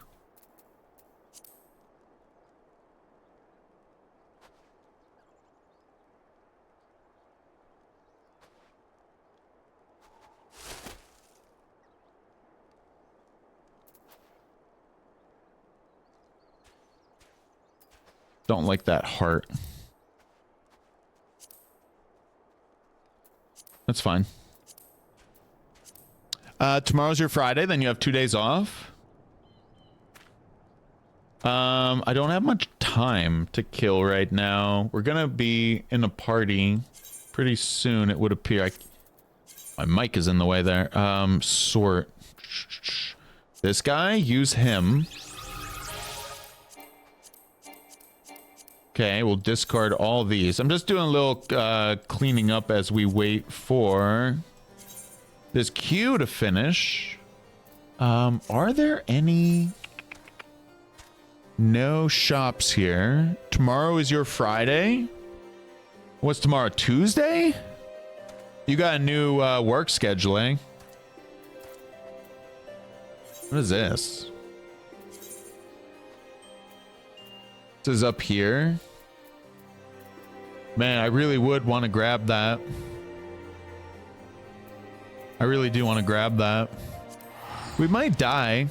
Don't like that heart. That's fine. Tomorrow's your Friday, then you have 2 days off. I don't have much time to kill right now. We're gonna be in a party pretty soon, it would appear. My mic is in the way there. Sort. This guy, use him. Okay, we'll discard all these. I'm just doing a little cleaning up as we wait for this queue to finish. Are there any... No shops here. Tomorrow is your Friday? What's tomorrow, Tuesday? You got a new work scheduling. What is this? This is up here. Man, I really would want to grab that. I really do want to grab that. We might die.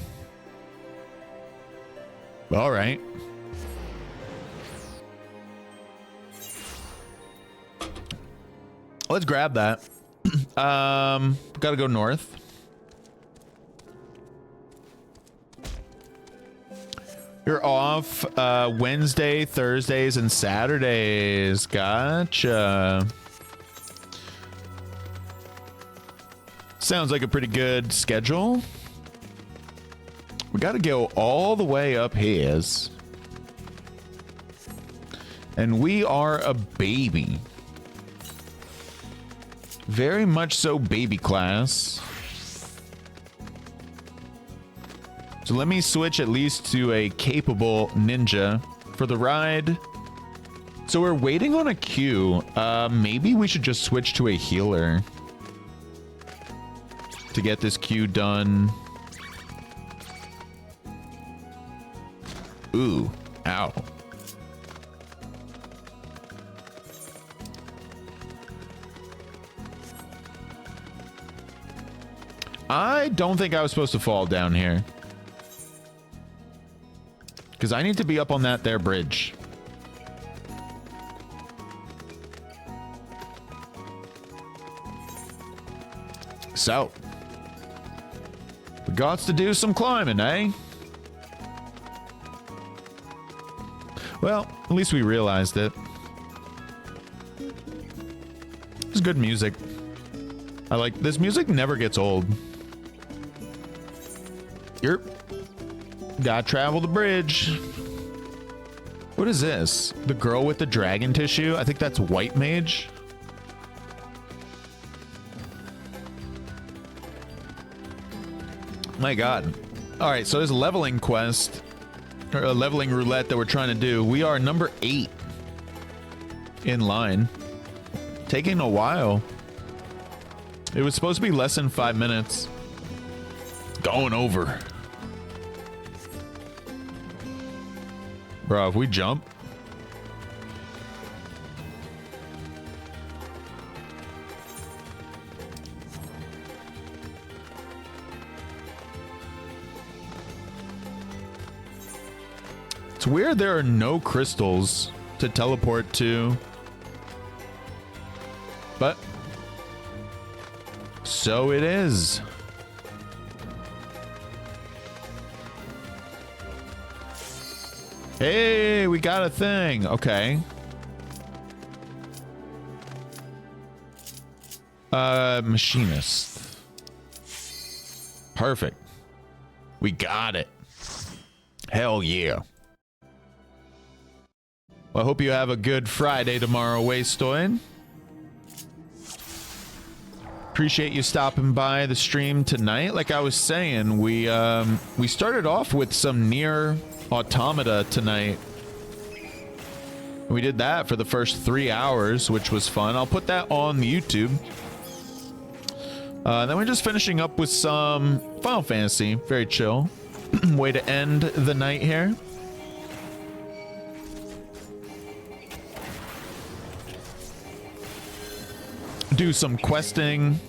All right. Let's grab that. Gotta go north. You're off Wednesday, Thursdays, and Saturdays. Gotcha. Sounds like a pretty good schedule. We got to go all the way up here. And we are a baby. Very much so baby class. So let me switch at least to a capable ninja for the ride. So we're waiting on a queue. Maybe we should just switch to a healer to get this queue done. Ooh, ow. I don't think I was supposed to fall down here. Because I need to be up on that there bridge. So. We got to do some climbing, eh? Well, at least we realized it. It's good music. I like this music, never gets old. Yep. Gotta travel the bridge. What is this? The girl with the dragon tissue? I think that's White Mage. My god. All right, so there's a leveling quest. Or a leveling roulette that we're trying to do. We are number 8 in line. Taking a while. It was supposed to be less than 5 minutes. Going over. Bro, if we jump. It's weird there are no crystals to teleport to. But so it is. Hey, we got a thing. Okay. Machinist. Perfect. We got it. Hell yeah. Well, I hope you have a good Friday tomorrow, Wastoid. Appreciate you stopping by the stream tonight. Like I was saying, we started off with some Nier Automata tonight. We did that for the first 3 hours, which was fun. I'll put that on YouTube. Then we're just finishing up with some Final Fantasy. Very chill. Way to end the night here. Do some questing.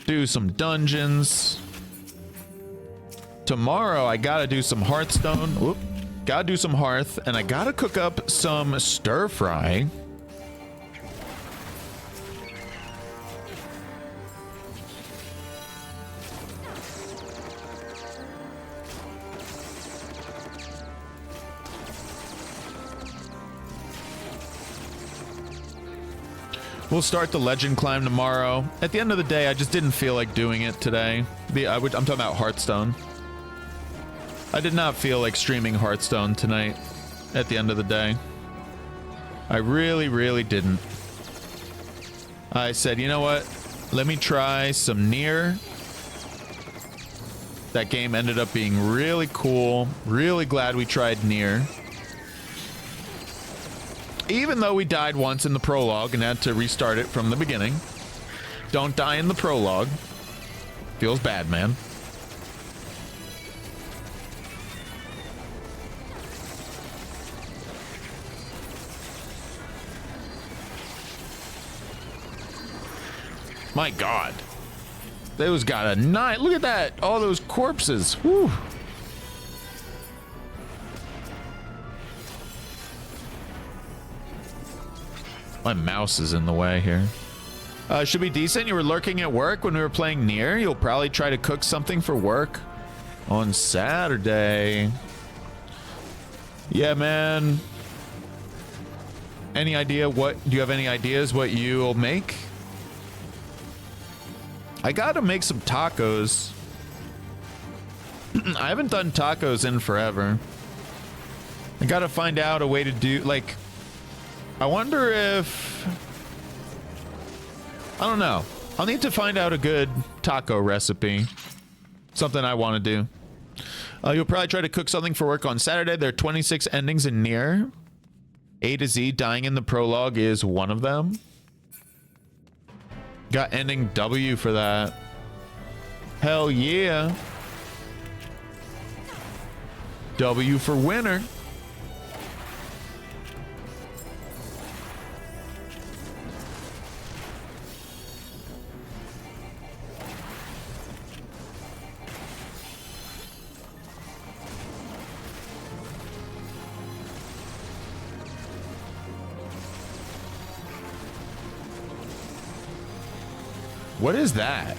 Do some dungeons. Tomorrow, I gotta do some Hearthstone. Whoop. Gotta do some Hearth. And I gotta cook up some stir fry. We'll start the legend climb tomorrow. At the end of the day, I just didn't feel like doing it today. I'm talking about Hearthstone. I did not feel like streaming Hearthstone tonight at the end of the day. I really, really didn't. I said, you know what? Let me try some Nier. That game ended up being really cool. Really glad we tried Nier. Even though we died once in the prologue and had to restart it from the beginning. Don't die in the prologue. Feels bad, man. My God. Those got a night. Look at that. All those corpses. Whew. My mouse is in the way here. Should be decent. You were lurking at work when we were playing Nier. You'll probably try to cook something for work on Saturday. Yeah, man. Any idea what... Do you have any ideas what you'll make? I gotta make some tacos. I haven't done tacos in forever. I gotta find out a way to do... Like... I wonder if... I don't know. I'll need to find out a good taco recipe. Something I want to do. You'll probably try to cook something for work on Saturday. There are 26 endings in Nier. A to Z, dying in the prologue is one of them. Got ending W for that. Hell yeah. W for winner. What is that?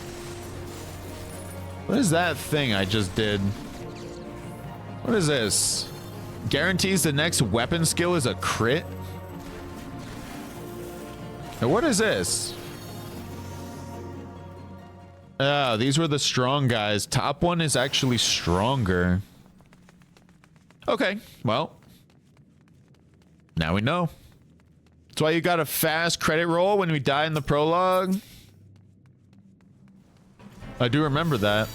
What is that thing I just did? What is this? Guarantees the next weapon skill is a crit? Now what is this? Oh, these were the strong guys. Top one is actually stronger. Okay, well. Now we know. That's why you got a fast credit roll when we die in the prologue. I do remember that.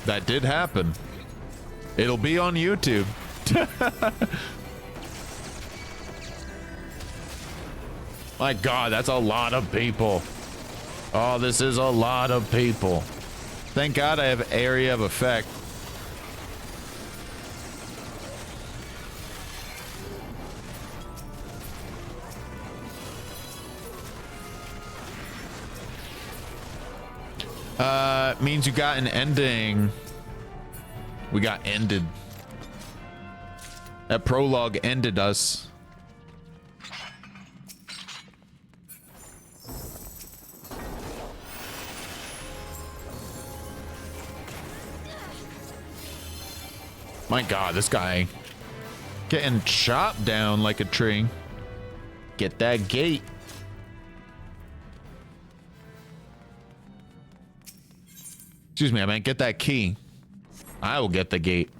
That did happen. It'll be on YouTube. My God, that's a lot of people. Oh, this is a lot of people. Thank God I have area of effect. Means you got an ending. We got ended. That prologue ended us. My God, this guy getting chopped down like a tree. Get that gate. Excuse me, I meant get that key. I will get the gate.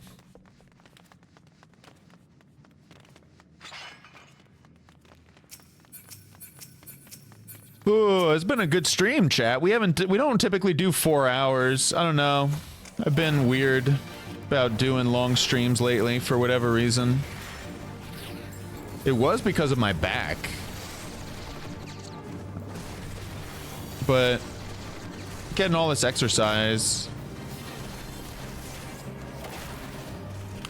Ooh, it's been a good stream, chat. We don't typically do 4 hours. I don't know. I've been weird about doing long streams lately for whatever reason. It was because of my back. but getting all this exercise.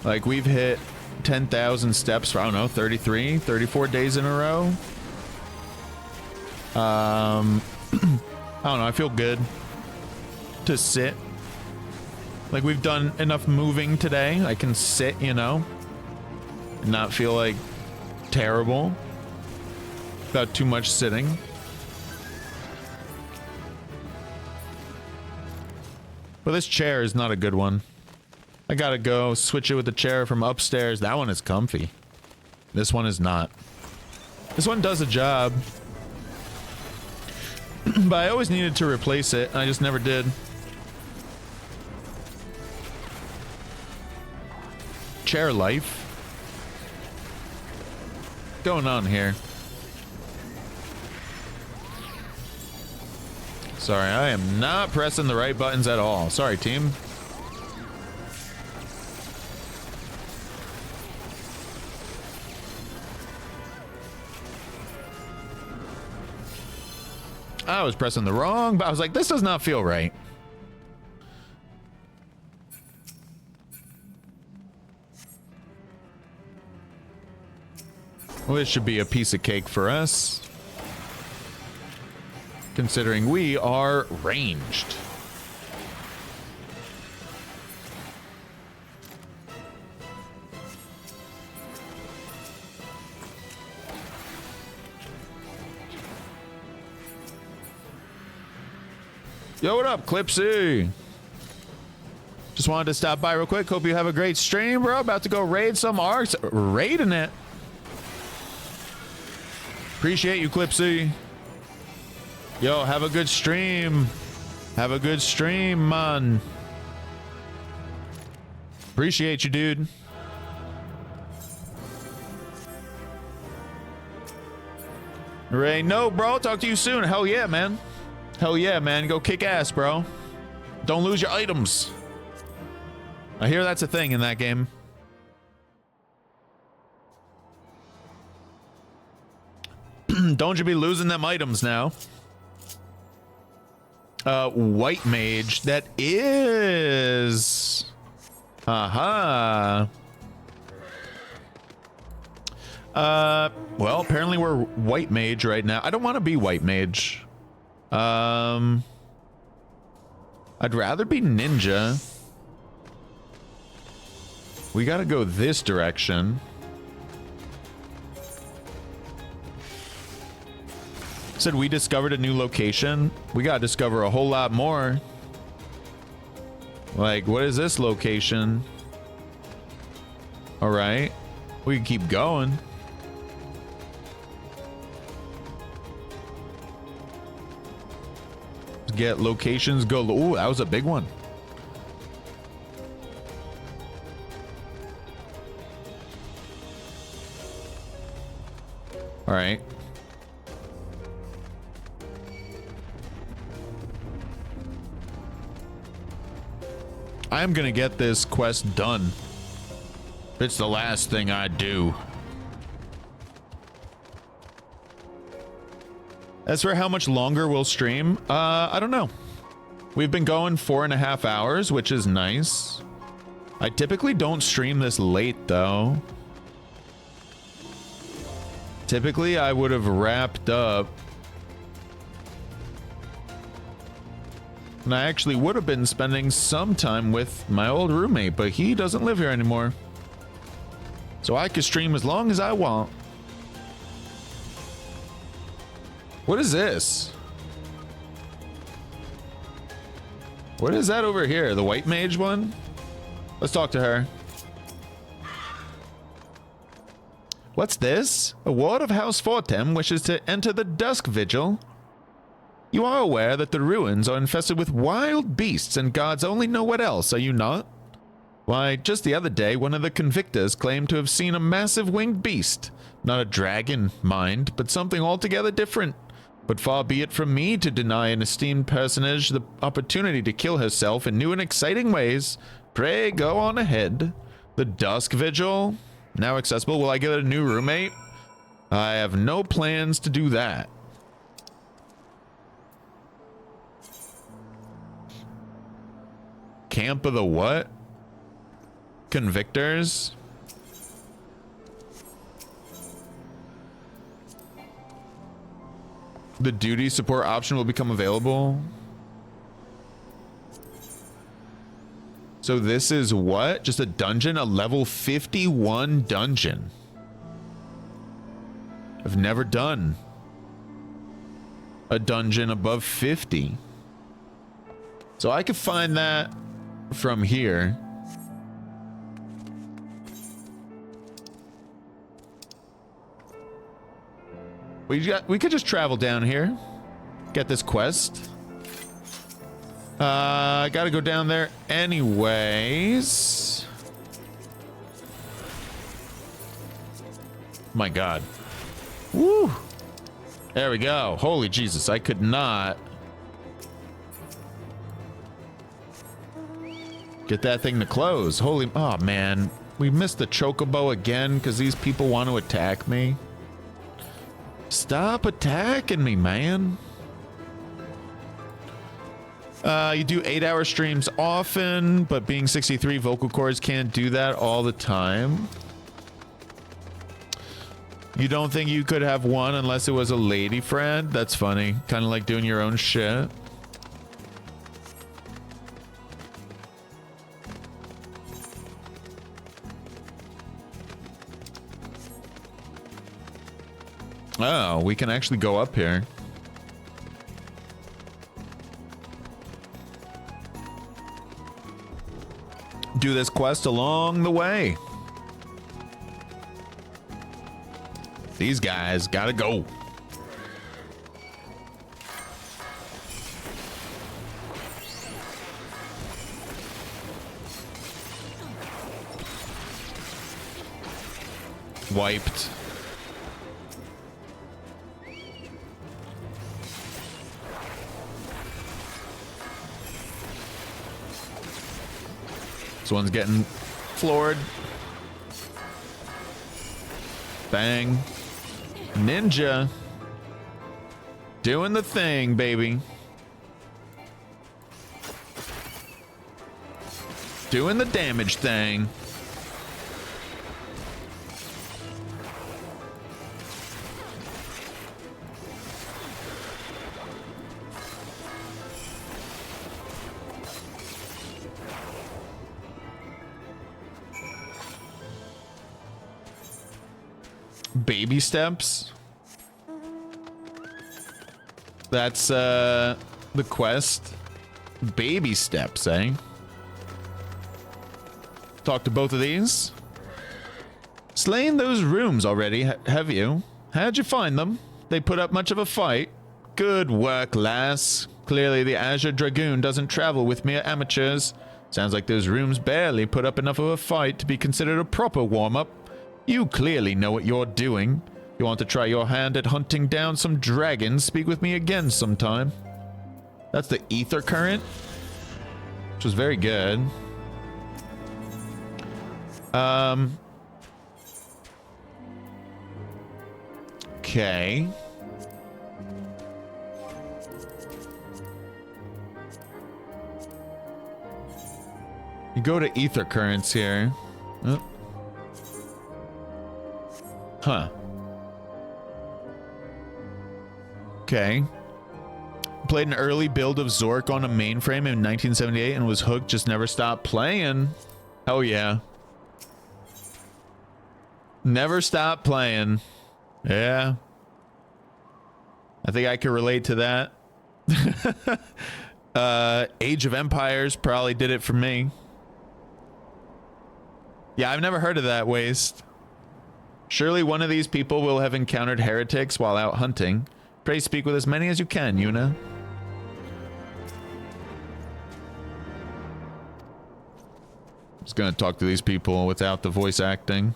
Like, we've hit 10,000 steps for, I don't know, 33, 34 days in a row. I don't know, I feel good to sit. Like, we've done enough moving today. I can sit, you know, and not feel like terrible without too much sitting. But this chair is not a good one. I gotta go switch it with the chair from upstairs. That one is comfy. This one is not. This one does a job. But I always needed to replace it, and I just never did. Chair life. What's going on here? Sorry, I am not pressing the right buttons at all. Sorry, team. I was pressing the wrong, but I was like, this does not feel right. Well, this should be a piece of cake for us, considering we are ranged. Yo, what up, Clipsy? Just wanted to stop by real quick. Hope you have a great stream, bro. About to go raid some arcs. Raiding it. Appreciate you, Clipsy. Yo, have a good stream. Have a good stream, man. Appreciate you, dude. Ray, no, bro. Talk to you soon. Hell yeah, man. Hell yeah, man. Go kick ass, bro. Don't lose your items. I hear that's a thing in that game. Don't you be losing them items now. White mage. That is... Aha. Well, apparently we're white mage right now. I don't want to be white mage. I'd rather be ninja. We gotta go this direction. Said we discovered a new location. We gotta discover a whole lot more. Like, what is this location? All right, we can keep going. Get locations, go. Ooh, that was a big one. All right. I'm gonna get this quest done. It's the last thing I do. As for how much longer we'll stream, I don't know. We've been going 4.5 hours, which is nice. I typically don't stream this late, though. Typically, I would have wrapped up. And I actually would have been spending some time with my old roommate, but he doesn't live here anymore. So I can stream as long as I want. What is this? What is that over here? The white mage one? Let's talk to her. What's this? A ward of House Fortem wishes to enter the Dusk Vigil. You are aware that the ruins are infested with wild beasts and gods only know what else, are you not? Why, just the other day, one of the convictors claimed to have seen a massive winged beast. Not a dragon, mind, but something altogether different. But far be it from me to deny an esteemed personage the opportunity to kill herself in new and exciting ways. Pray go on ahead. The Dusk Vigil? Now accessible. Will I get a new roommate? I have no plans to do that. Camp of the what? Convictors? The duty support option will become available. So this is what? Just a dungeon? A level 51 dungeon. I've never done a dungeon above 50. So I could find that from here. We could just travel down here. Get this quest. I gotta go down there anyways. My God. Woo! There we go. Holy Jesus, I could not get that thing to close. Holy, oh man. We missed the chocobo again because these people want to attack me. Stop attacking me, man. You do 8-hour streams often, but being 63 vocal cords can't do that all the time. You don't think you could have one unless it was a lady friend? That's funny. Kind of like doing your own shit. Oh, we can actually go up here. Do this quest along the way. These guys gotta go. Wiped. This one's getting floored. Bang. Ninja. Doing the thing, baby. Doing the damage thing. Baby steps. That's the quest. Baby steps, eh? Talk to both of these. Slain those rooms already, have you? How'd you find them? They put up much of a fight? Good work, lass. Clearly the Azure Dragoon doesn't travel with mere amateurs. Sounds like those rooms barely put up enough of a fight to be considered a proper warm-up. You clearly know what you're doing. You want to try your hand at hunting down some dragons? Speak with me again sometime. That's the ether current, which was very good. Okay. You go to ether currents here. Oh. Huh. Okay. Played an early build of Zork on a mainframe in 1978 and was hooked, just never stopped playing. Oh yeah. Never stopped playing. Yeah. I think I could relate to that. Age of Empires probably did it for me. Yeah, I've never heard of that, Waste. Surely one of these people will have encountered heretics while out hunting. Pray speak with as many as you can, Yuna. Just gonna talk to these people without the voice acting.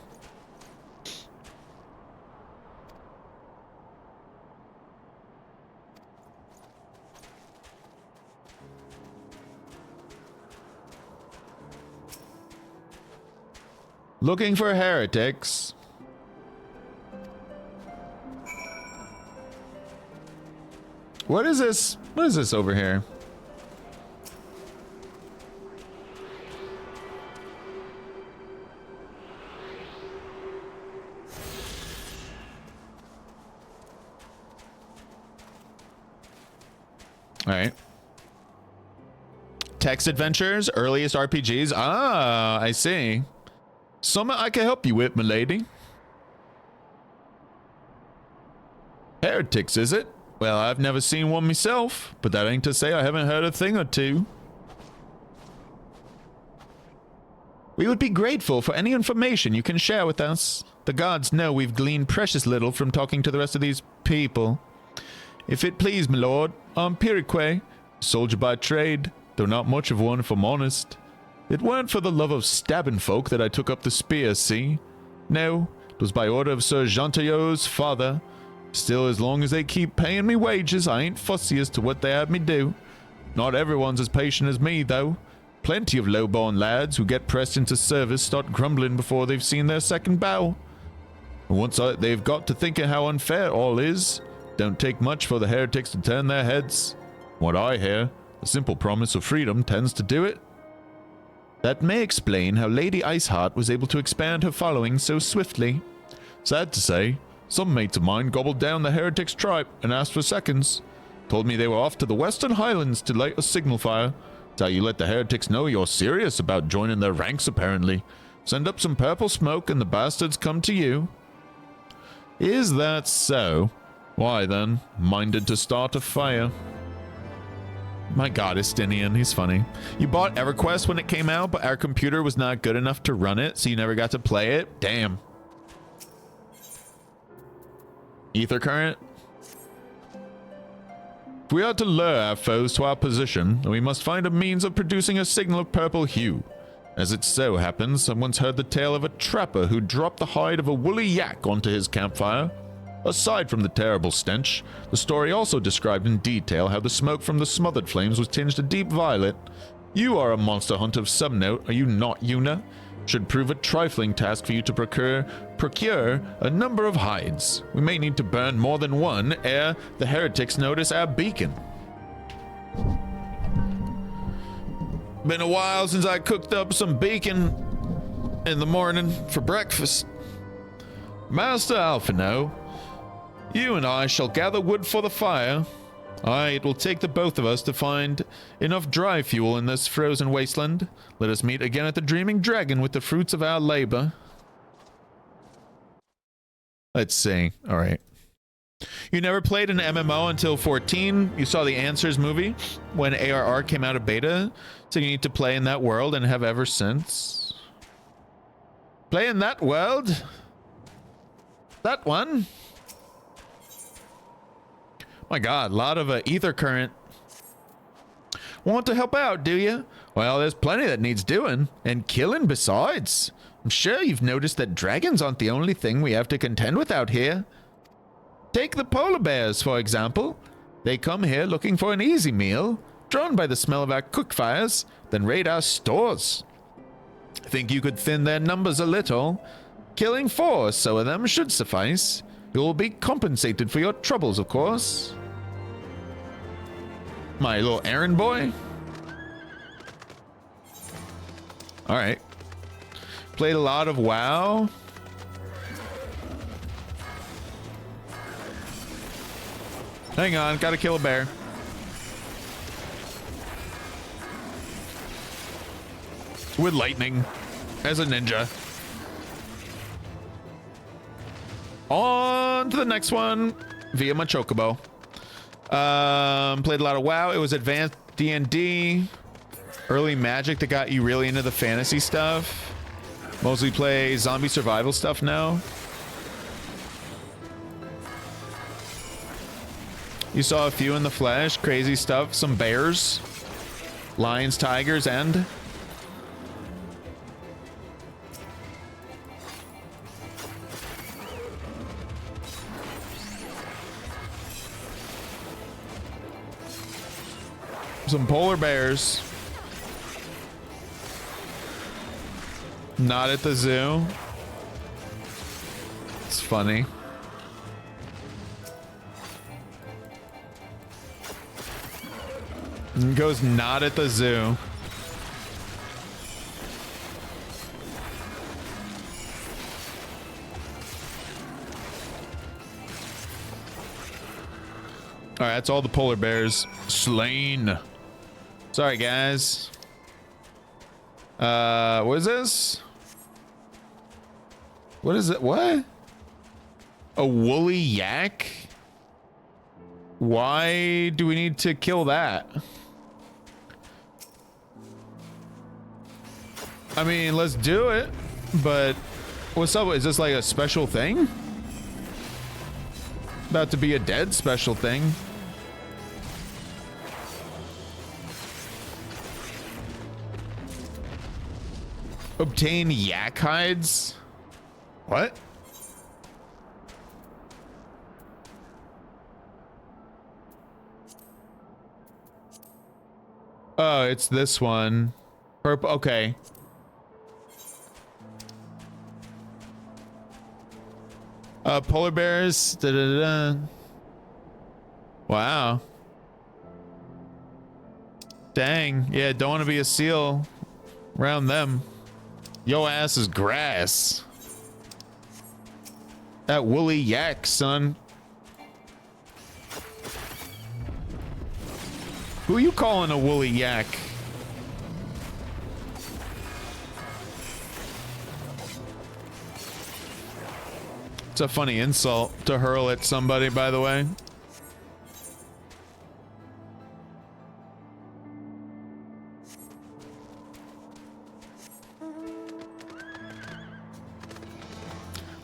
Looking for heretics. What is this? What is this over here? All right. Text adventures, earliest RPGs. Ah, I see. Something I can help you with, milady. Heretics, is it? Well, I've never seen one myself, but that ain't to say I haven't heard a thing or two. We would be grateful for any information you can share with us. The gods know we've gleaned precious little from talking to the rest of these people. If it please, my lord, I'm Pirique, soldier by trade, though not much of one if I'm honest. It weren't for the love of stabbing folk that I took up the spear, see? No, it was by order of Sir Gentillot's father. Still, as long as they keep paying me wages, I ain't fussy as to what they have me do. Not everyone's as patient as me, though. Plenty of low-born lads who get pressed into service start grumbling before they've seen their second bow. And once they've got to thinking how unfair all is, don't take much for the heretics to turn their heads. What I hear, the simple promise of freedom tends to do it. That may explain how Lady Iceheart was able to expand her following so swiftly. Sad to say, some mates of mine gobbled down the heretics' tribe and asked for seconds. Told me they were off to the Western Highlands to light a signal fire. That's how you let the heretics know you're serious about joining their ranks, apparently. Send up some purple smoke and the bastards come to you. Is that so? Why then, minded to start a fire? My god, Estinian, he's funny. You bought EverQuest when it came out, but our computer was not good enough to run it, so you never got to play it? Damn. Ether current? If we are to lure our foes to our position, we must find a means of producing a signal of purple hue. As it so happens, someone's heard the tale of a trapper who dropped the hide of a woolly yak onto his campfire. Aside from the terrible stench, the story also described in detail how the smoke from the smothered flames was tinged a deep violet. You are a monster hunter of some note, are you not, Yuna? Should prove a trifling task for you to procure a number of hides. We may need to burn more than one ere the heretics notice our beacon. Been a while since I cooked up some bacon in the morning for breakfast. Master Alphino, you and I shall gather wood for the fire. Aye, it will take the both of us to find enough dry fuel in this frozen wasteland. Let us meet again at the Dreaming Dragon with the fruits of our labor. Let's see. All right. You never played an MMO until 14. You saw the Answers movie when ARR came out of beta. So you need to play in that world and have ever since. Play in that world? That one? My god, a lot of ether current. Want to help out, do you? Well, there's plenty that needs doing, and killing besides. I'm sure you've noticed that dragons aren't the only thing we have to contend with out here. Take the polar bears, for example. They come here looking for an easy meal, drawn by the smell of our cook fires, then raid our stores. Think you could thin their numbers a little? Killing 4 or so of them should suffice. You'll be compensated for your troubles, of course. My little errand boy? Alright. Played a lot of WoW. Hang on, gotta kill a bear. With lightning. As a ninja. On to the next one via my chocobo. Played a lot of WoW. It was advanced D&D, early Magic that got you really into the fantasy stuff. Mostly play zombie survival stuff now. You saw a few in the flesh, crazy stuff, some bears, lions, tigers, and some polar bears. Not at the zoo. It's funny. It goes not at the zoo. All right, that's all the polar bears slain. Sorry, guys. What is this? What is it? What? A woolly yak? Why do we need to kill that? I mean, let's do it, but what's up? Is this like a special thing? About to be a dead special thing. Obtain yak hides? What? Oh, it's this one. Purple. Okay. Polar bears. Da, da, da. Wow. Dang. Yeah, don't want to be a seal around them. Yo ass is grass. That woolly yak, son. Who you calling a woolly yak? It's a funny insult to hurl at somebody, by the way.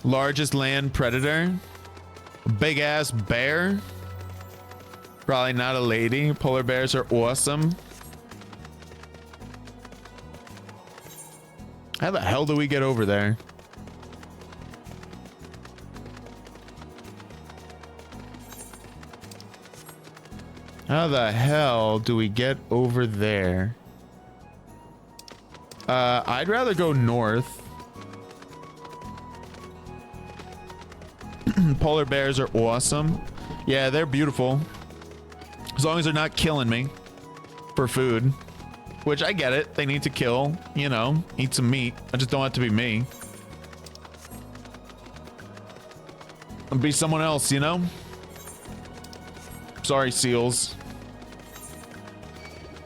Largest land predator. Big ass bear. Probably not a lady. Polar bears are awesome. How the hell do we get over there? How the hell do we get over there? I'd rather go north. Polar bears are awesome. Yeah, they're beautiful. As long as they're not killing me for food. Which I get it. They need to kill, you know, eat some meat. I just don't want it to be me. It'll be someone else, you know? Sorry, seals.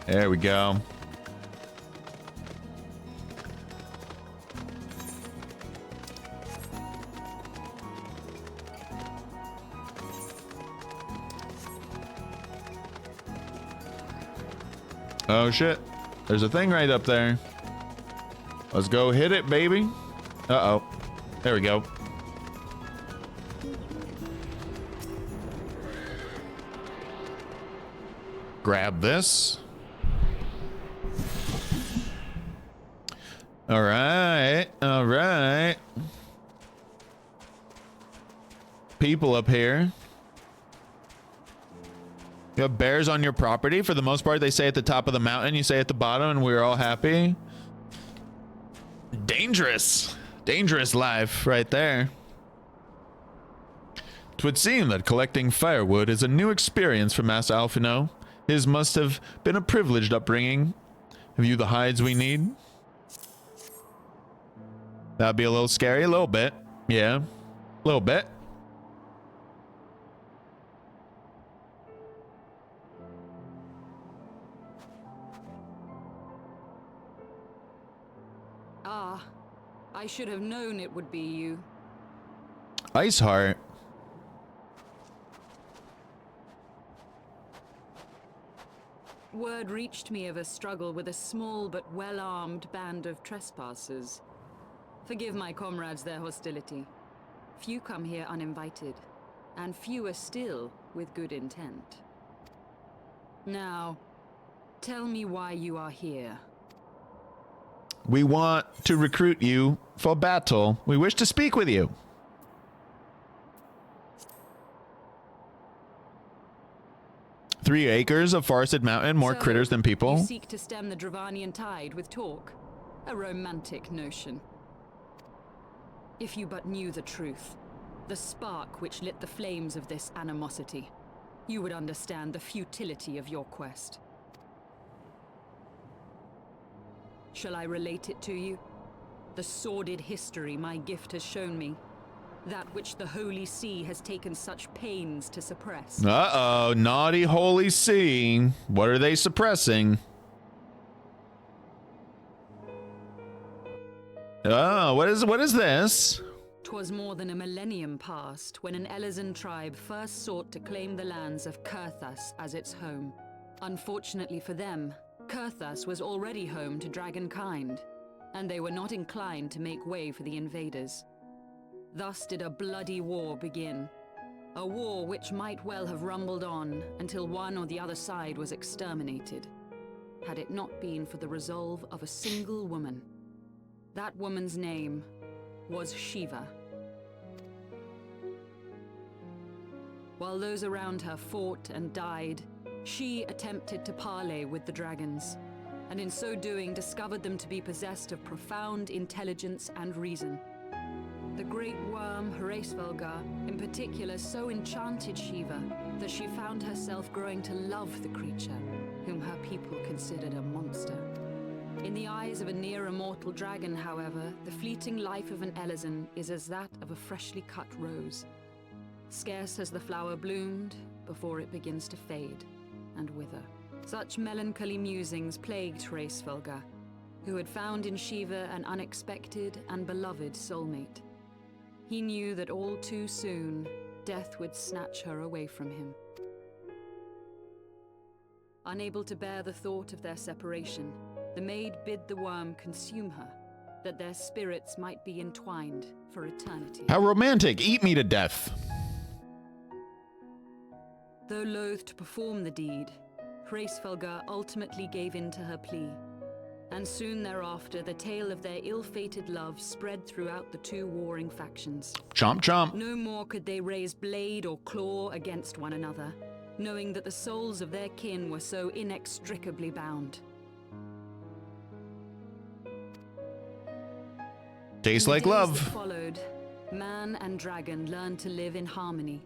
There we go. Oh shit. There's a thing right up there. Let's go hit it, baby. Uh-oh. There we go. Grab this. All right. All right. People up here. You have bears on your property? For the most part, they say at the top of the mountain, you say at the bottom, and we're all happy. Dangerous. Dangerous life right there. It would seem that collecting firewood is a new experience for Master Alphino. His must have been a privileged upbringing. Have you the hides we need? That'd be a little scary, a little bit. Yeah, a little bit. Ah, I should have known it would be you. Iceheart. Word reached me of a struggle with a small but well-armed band of trespassers. Forgive my comrades their hostility. Few come here uninvited, and fewer still with good intent. Now, tell me why you are here. We want to recruit you for battle. We wish to speak with you. Three acres of forested mountain, more critters than people. You seek to stem the Dravanian tide with talk. A romantic notion. If you but knew the truth, the spark which lit the flames of this animosity, you would understand the futility of your quest. Shall I relate it to you? The sordid history my gift has shown me. that which the Holy See has taken such pains to suppress. Uh-oh, naughty Holy See. What are they suppressing? Oh, what is this? 'Twas more than a millennium past when an Elezen tribe first sought to claim the lands of Kurthas as its home. Unfortunately for them, Kurthas was already home to dragonkind, and they were not inclined to make way for the invaders. Thus did a bloody war begin. A war which might well have rumbled on until one or the other side was exterminated, had it not been for the resolve of a single woman. That woman's name was Shiva. While those around her fought and died, she attempted to parley with the dragons, and in so doing discovered them to be possessed of profound intelligence and reason. The great worm Hraesvelgar, in particular, so enchanted Shiva that she found herself growing to love the creature, whom her people considered a monster. In the eyes of a near-immortal dragon, however, the fleeting life of an Elezen is as that of a freshly cut rose. Scarce has the flower bloomed before it begins to fade and wither. Such melancholy musings plagued Hraesvelgar, who had found in Shiva an unexpected and beloved soulmate. He knew that all too soon, death would snatch her away from him. Unable to bear the thought of their separation, the maid bid the worm consume her, that their spirits might be entwined for eternity. How romantic! Eat me to death! Though loath to perform the deed, Hraesvelgar ultimately gave in to her plea, and soon thereafter the tale of their ill-fated love spread throughout the two warring factions. Chomp chomp. No more could they raise blade or claw against one another, knowing that the souls of their kin were so inextricably bound. Tastes In the like days love. that followed, man and dragon learned to live in harmony,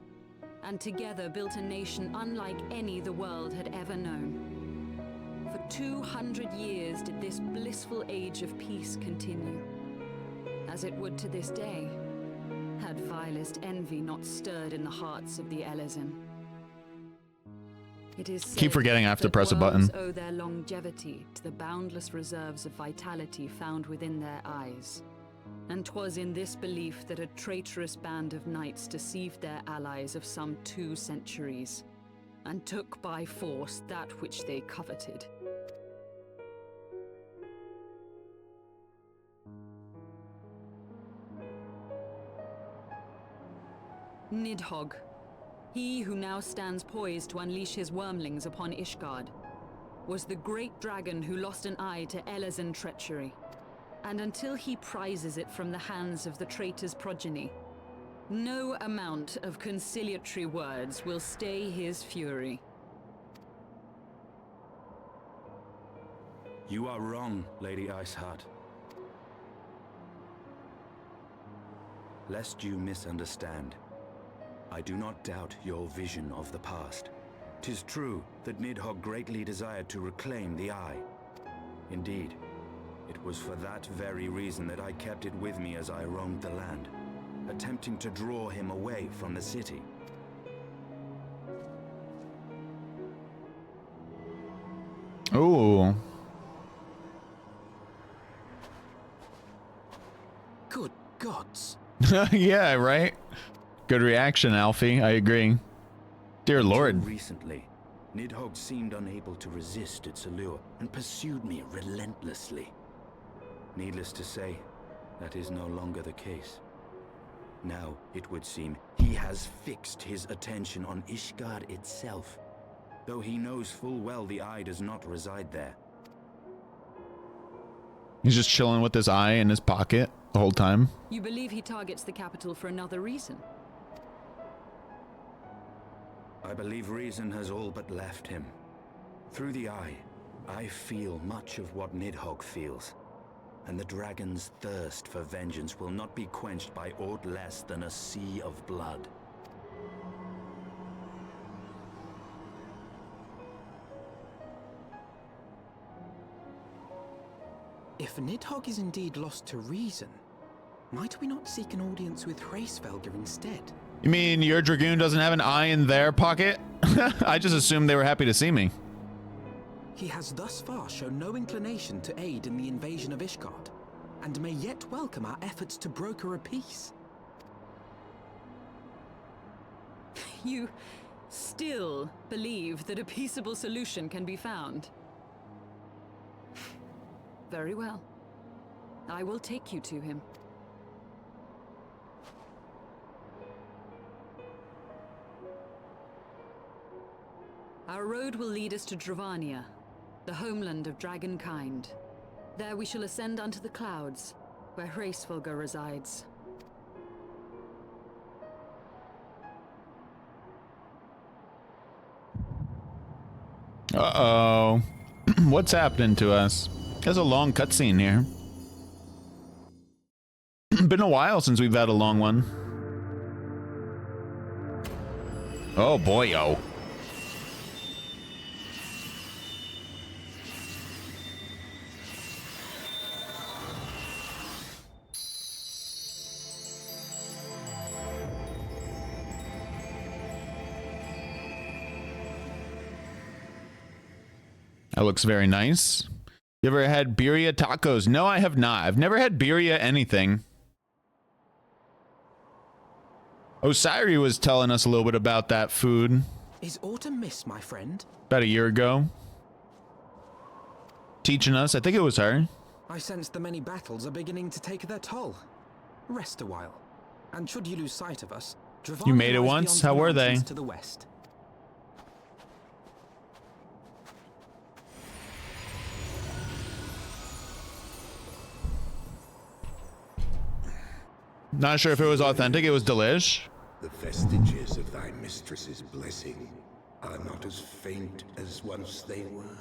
and together built a nation unlike any the world had ever known. For 200 years did this blissful age of peace continue, as it would to this day, had vilest envy not stirred in the hearts of the Elezen. It is said Keep forgetting I have to that press a button. worms owe their longevity to the boundless reserves of vitality found within their eyes. And 'twas in this belief that a traitorous band of knights deceived their allies of some 2 centuries, and took by force that which they coveted. Nidhogg, he who now stands poised to unleash his wormlings upon Ishgard, was the great dragon who lost an eye to Elezen treachery. And until he prizes it from the hands of the traitor's progeny, no amount of conciliatory words will stay his fury. You are wrong, Lady Iceheart. Lest you misunderstand, I do not doubt your vision of the past. 'Tis true that Nidhogg greatly desired to reclaim the Eye. Indeed, it was for that very reason that I kept it with me as I roamed the land, attempting to draw him away from the city. Ooh. Good gods. Yeah, right? Good reaction, Alfie. I agree. Dear Lord. Until recently, Nidhogg seemed unable to resist its allure and pursued me relentlessly. Needless to say, that is no longer the case. Now, it would seem, he has fixed his attention on Ishgard itself, though he knows full well the Eye does not reside there. He's just chilling with his eye in his pocket the whole time. You believe he targets the capital for another reason? I believe reason has all but left him. Through the Eye, I feel much of what Nidhogg feels. And the dragon's thirst for vengeance will not be quenched by aught less than a sea of blood. If Nidhogg is indeed lost to reason, Might we not seek an audience with Hraesvelgr instead? You mean your dragoon doesn't have an eye in their pocket? I just assumed they were happy to see me. He has thus far shown no inclination to aid in the invasion of Ishgard, and may yet welcome our efforts to broker a peace. You still believe that a peaceable solution can be found? Very well. I will take you to him. Our road will lead us to Dravania, the homeland of dragonkind. There we shall ascend unto the clouds, where Hraesvelgr resides. Uh-oh. What's happening to us? There's a long cutscene here. Been a while since we've had a long one. Oh boy, oh. That looks very nice. You ever had birria tacos? No, I have not. I've never had birria anything. Osiri was telling us a little bit about that food. Is autumn mist, my friend? About a year ago. Teaching us. I think it was her. I sense the many battles are beginning to take their toll. Rest a while. And should you lose sight of us, Dravania You made it lies once? beyond How the were they? mountains to the west. Not sure if it was authentic. It was delish. The vestiges of thy mistress's blessing are not as faint as once they were.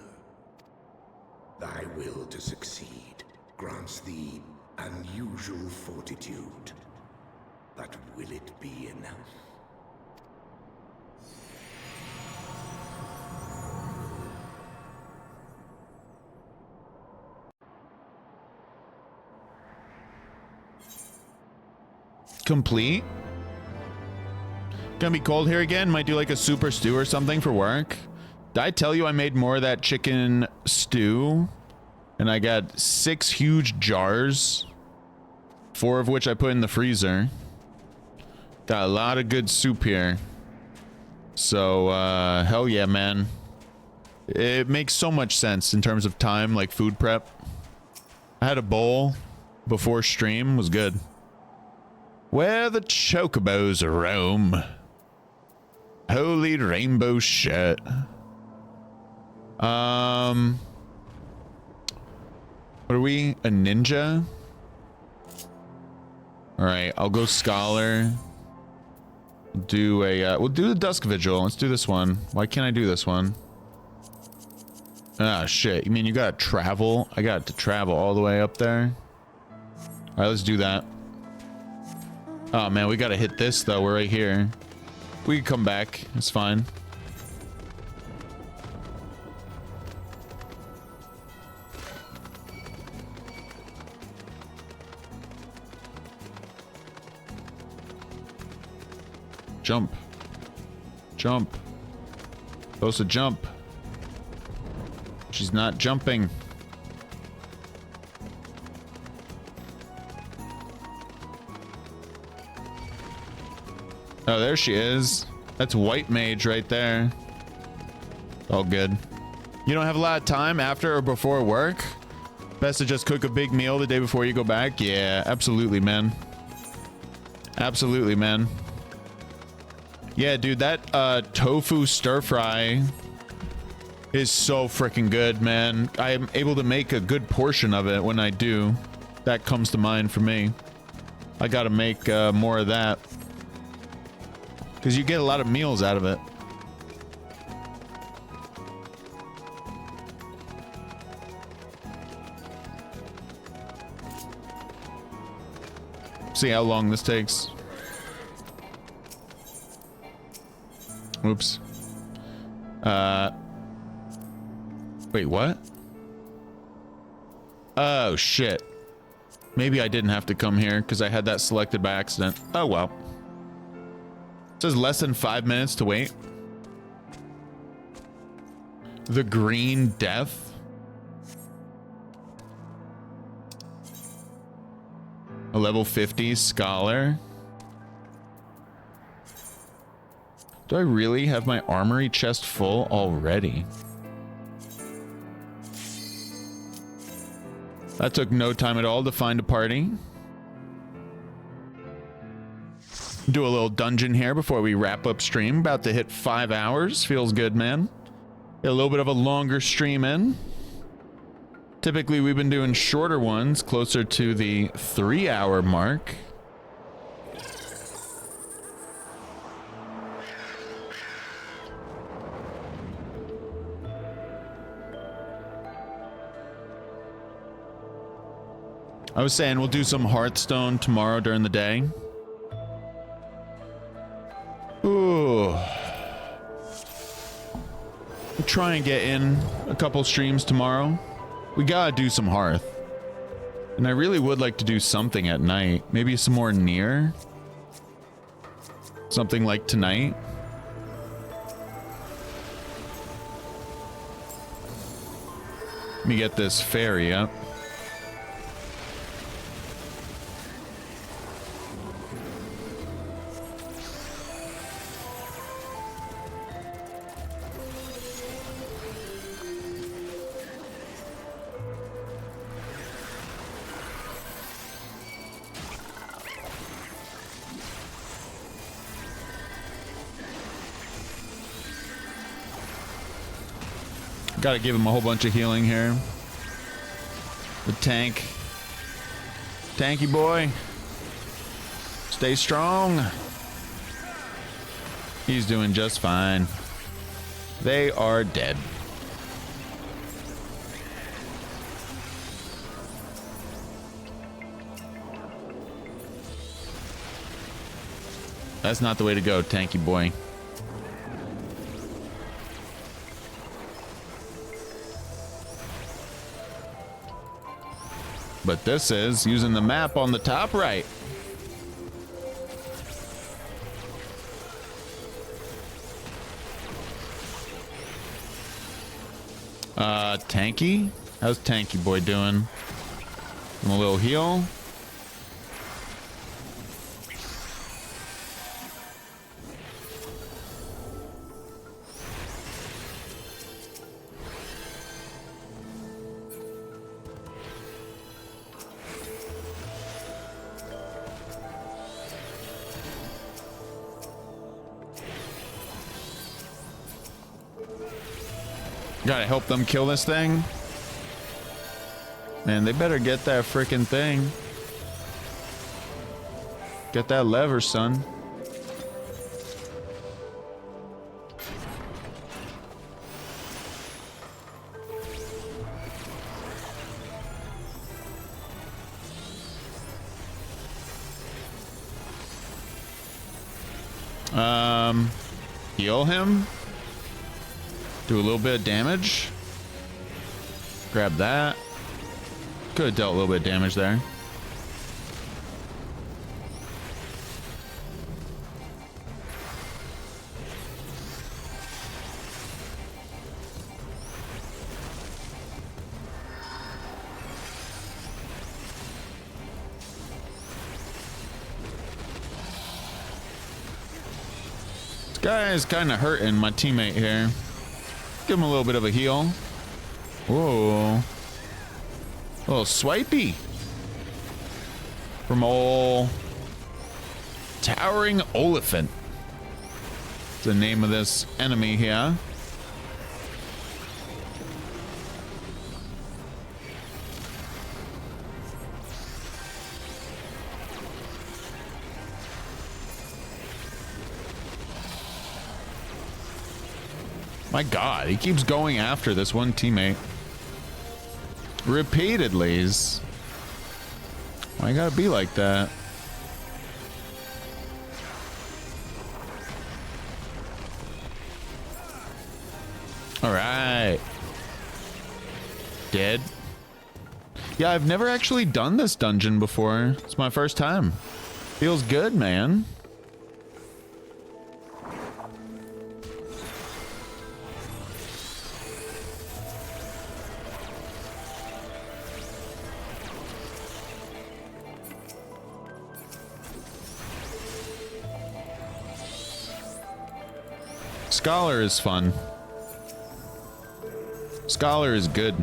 Thy will to succeed grants thee unusual fortitude. But will it be enough? Complete. Gonna be cold here again. Might do like a super stew or something for work. Did I tell you I made more of that chicken stew? And I got 6 huge jars. 4 of which I put in the freezer. Got a lot of good soup here. So, hell yeah, man. It makes so much sense in terms of time, like food prep. I had a bowl before stream. Was good. Where the chocobos roam. Holy rainbow shit. What are we? A ninja? Alright, I'll go scholar. Do a, we'll do the dusk vigil. Let's do this one. Why can't I do this one? Ah, shit. You mean you gotta travel? I got to travel all the way up there. Alright, let's do that. Oh man, we gotta hit this though. We're right here. We can come back. It's fine. Jump. Jump. Supposed to jump. She's not jumping. Oh, there she is. That's white mage right there. All good. You don't have a lot of time after or before work? Best to just cook a big meal the day before you go back? Yeah, absolutely, man. Absolutely, man. Yeah, dude, that tofu stir fry is so freaking good, man. I am able to make a good portion of it when I do. That comes to mind for me. I gotta make more of that. Because you get a lot of meals out of it. See how long this takes. Oops. Wait, what? Oh, shit. Maybe I didn't have to come here because I had that selected by accident. Oh, well. It says less than 5 minutes to wait. The Green Death. A level 50 scholar. Do I really have my armory chest full already? That took no time at all to find a party. Do a little dungeon here before we wrap up stream. About to hit 5 hours. Feels good, man. Get a little bit of a longer stream in. Typically, we've been doing shorter ones, closer to the 3-hour mark. I was saying we'll do some Hearthstone tomorrow during the day. Ooh. We'll try and get in a couple streams tomorrow. We gotta do some Hearth. And I really would like to do something at night. Maybe some more Nier. Something like tonight. Let me get this fairy up. Gotta give him a whole bunch of healing here. The tank. Tanky boy. Stay strong. He's doing just fine. They are dead. That's not the way to go, tanky boy. But this is using the map on the top right. Tanky? How's Tanky boy doing? Give him a little heal. Gotta help them kill this thing. Man, they better get that freaking thing. Get that lever, son. Heal him. Do a little bit of damage. Grab that. Could have dealt a little bit of damage there. This guy is kind of hurting my teammate here. Give him a little bit of a heal. Whoa. A little swipey. From ol' Towering Oliphant. It's the name of this enemy here. My God, he keeps going after this one teammate. Repeatedly. Why you gotta be like that? All right. Dead. Yeah, I've never actually done this dungeon before. It's my first time. Feels good, man. Scholar is fun. Scholar is good.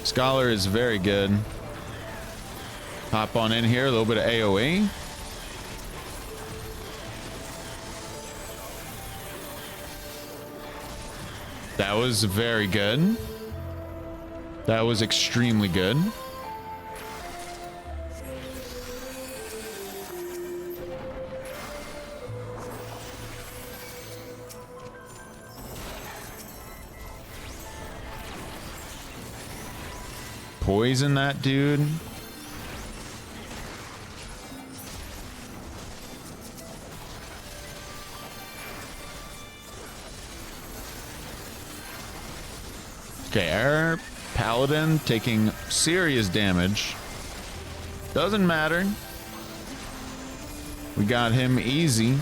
Scholar is very good. Hop on in here, a little bit of AoE. That was very good. That was extremely good. Poison that dude. Okay, our paladin taking serious damage. Doesn't matter. We got him easy.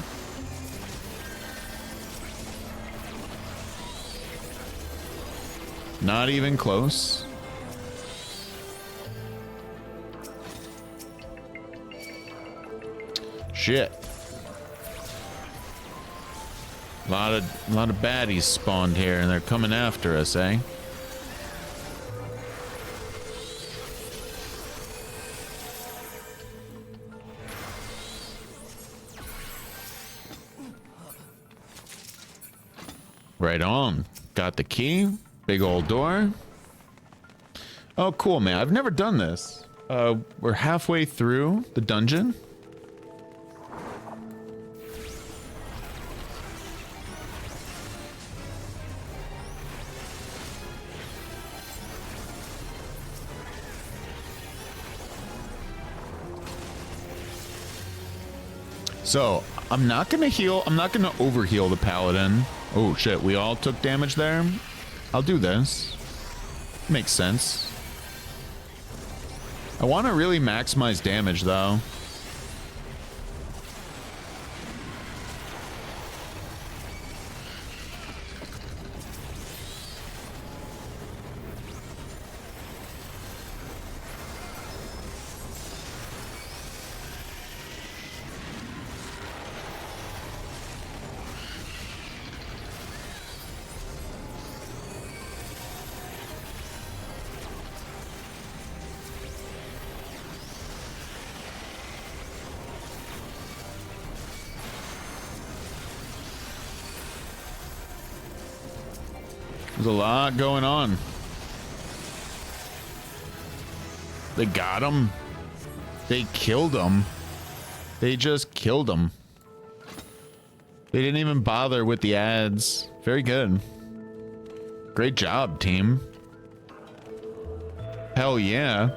Not even close. Shit. A lot of baddies spawned here and they're coming after us, eh? Right on. Got the key. Big old door. Oh, cool, man. I've never done this. We're halfway through the dungeon. So, I'm not gonna heal. I'm not gonna overheal the paladin. Oh shit, we all took damage there. I'll do this. Makes sense. I want to really maximize damage though. There's a lot going on. They got him. They killed him. They just killed him. They didn't even bother with the ads. Very good. Great job, team. Hell yeah.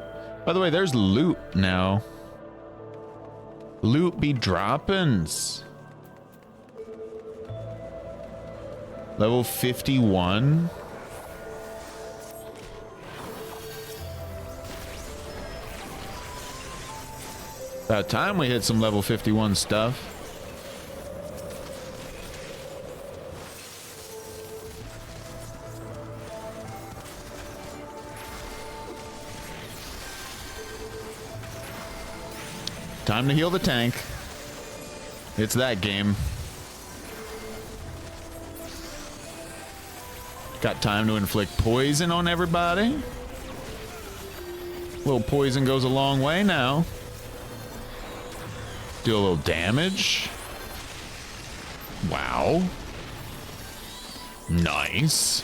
By the way, there's loot now. Loot be droppins'. Level 51. About time we hit some level 51 stuff. Time to heal the tank. It's that game. Got time to inflict poison on everybody. A little poison goes a long way now. Do a little damage. Wow. Nice.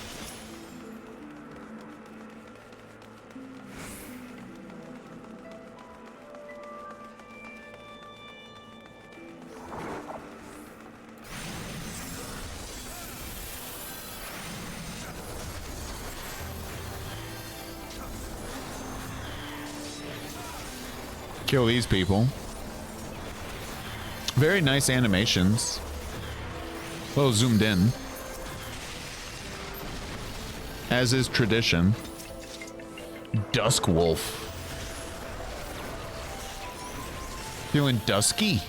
Kill these people. Very nice animations. Well, zoomed in. As is tradition. Dusk Wolf. Feeling dusky.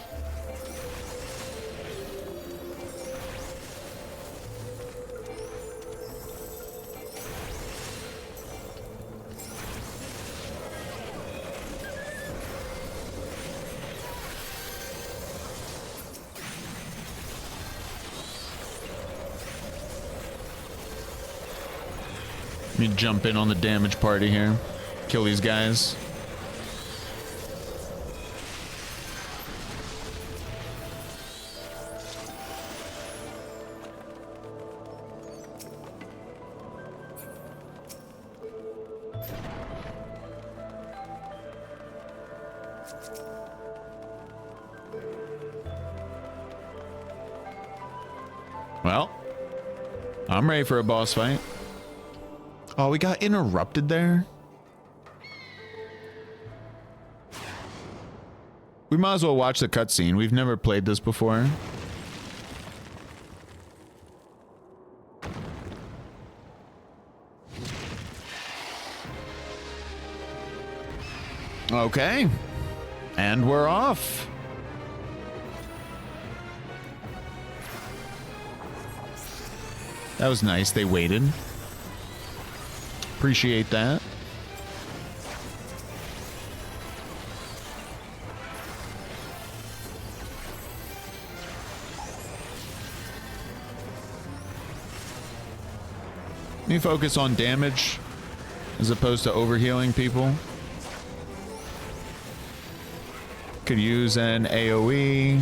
Let me jump in on the damage party here. Kill these guys. Well, I'm ready for a boss fight. Oh, we got interrupted there. We might as well watch the cutscene. We've never played this before. Okay. And we're off. That was nice. They waited. Appreciate that. Let me focus on damage as opposed to overhealing people. Could use an AoE.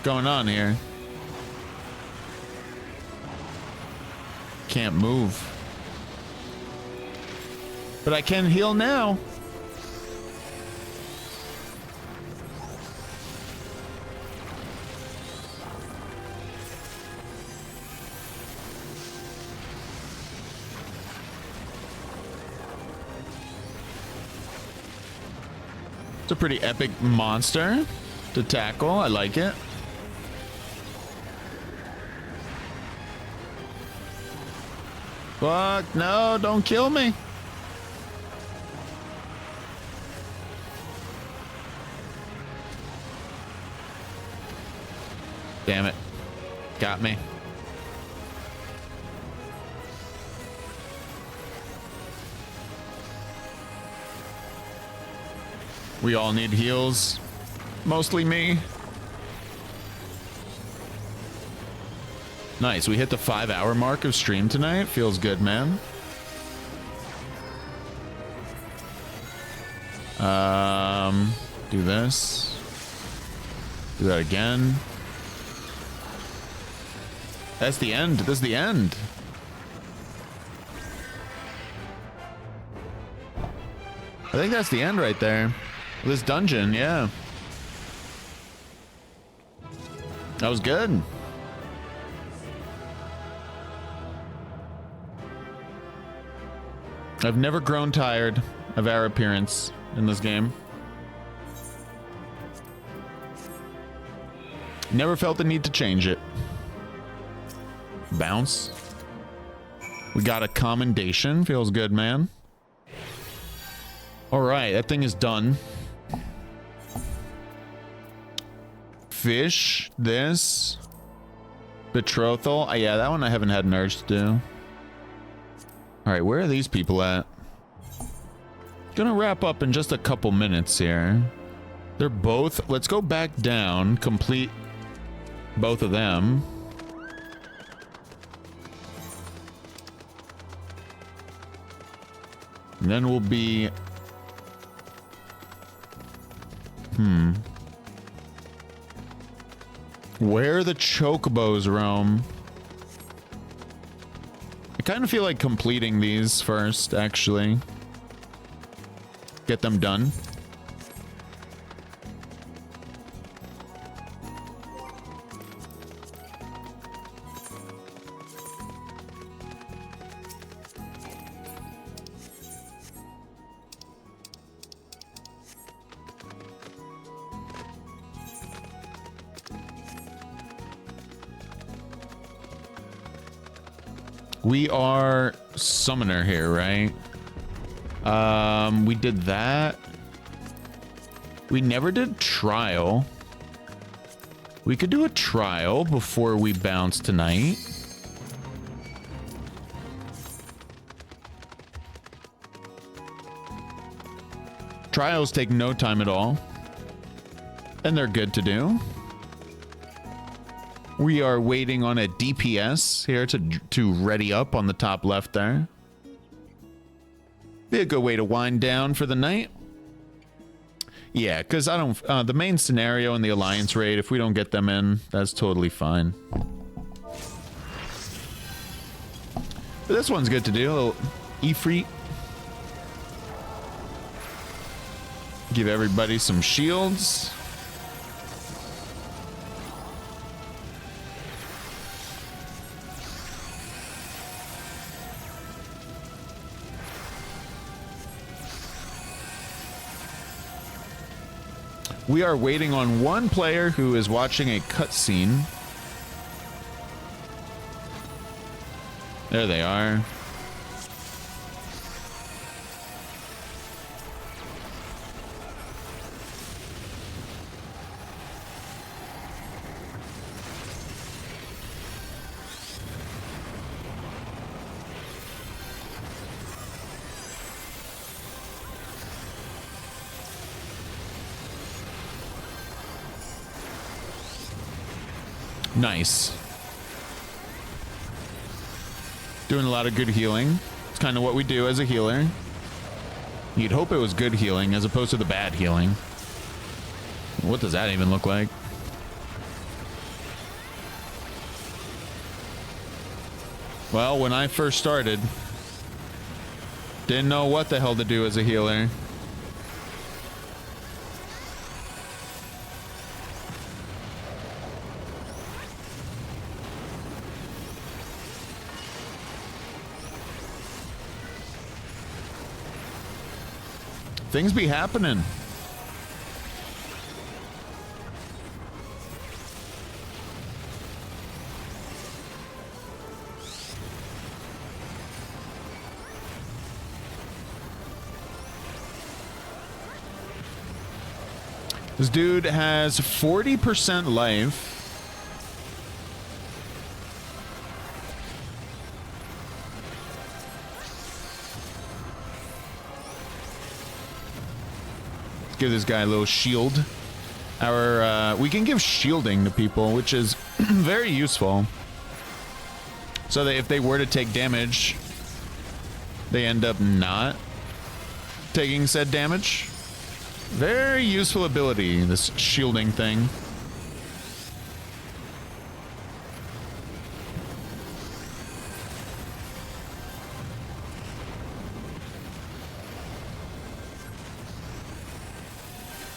Going on here? Can't move. But I can heal now. It's a pretty epic monster to tackle. I like it. Fuck, no, don't kill me. Damn it. Got me. We all need heals. Mostly me. Nice, we hit the 5-hour mark of stream tonight. Feels good, man. Do this. Do that again. That's the end. This is the end. I think that's the end right there. This dungeon, yeah. That was good. I've never grown tired of our appearance in this game. Never felt the need to change it. Bounce. We got a commendation. Feels good, man. All right, that thing is done. Fish. This. Betrothal. Yeah, that one I haven't had an urge to do. All right, where are these people at? Gonna wrap up in just a couple minutes here. They're both... Let's go back down. Complete both of them. And then we'll be... Where the chocobos roam. I kind of feel like completing these first, actually. Get them done. We are summoner here, right? We did that. We never did trial. We could do a trial before we bounce tonight. Trials take no time at all. And they're good to do. We are waiting on a DPS here to ready up on the top left there. Be a good way to wind down for the night. Yeah, because I don't... the main scenario and the alliance raid, if we don't get them in, that's totally fine. But this one's good to do. A little Ifrit. Give everybody some shields. We are waiting on one player who is watching a cutscene. There they are. Nice. Doing a lot of good healing. It's kind of what we do as a healer. You'd hope it was good healing as opposed to the bad healing. What does that even look like? Well, when I first started, didn't know what the hell to do as a healer. Things be happening. This dude has 40% life. Give this guy a little shield. We can give shielding to people, which is very useful. So that if they were to take damage, they end up not taking said damage. Very useful ability, this shielding thing.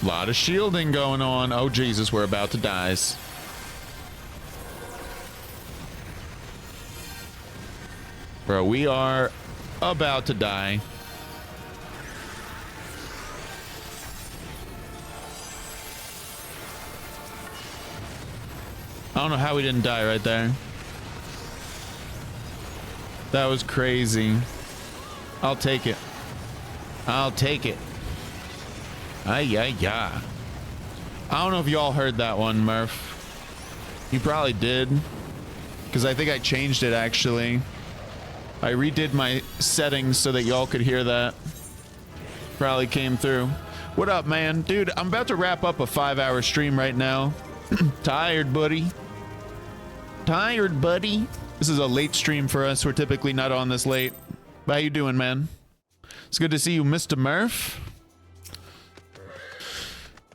Lot of shielding going on. Oh, Jesus, we're about to die. Bro, we are about to die. I don't know how we didn't die right there. That was crazy. I'll take it. I'll take it. Ay. I don't know if y'all heard that one, Murph. You probably did. Because I think I changed it, actually. I redid my settings so that y'all could hear that. Probably came through. What up, man? Dude, I'm about to wrap up a 5-hour stream right now. Tired, buddy. Tired, buddy. This is a late stream for us. We're typically not on this late. How you doing, man? It's good to see you, Mr. Murph.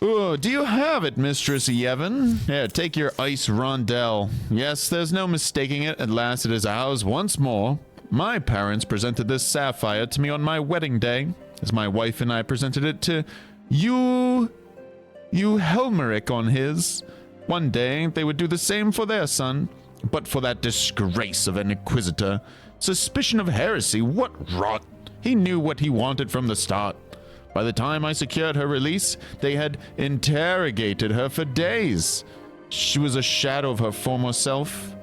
Oh, do you have it, Mistress Yevon? Yeah, take your ice rondelle. Yes, there's no mistaking it. At last it is ours once more. My parents presented this sapphire to me on my wedding day, as my wife and I presented it to you Helmeric on his. One day, they would do the same for their son. But for that disgrace of an inquisitor, suspicion of heresy, what rot. He knew what he wanted from the start. By the time I secured her release, they had interrogated her for days. She was a shadow of her former self.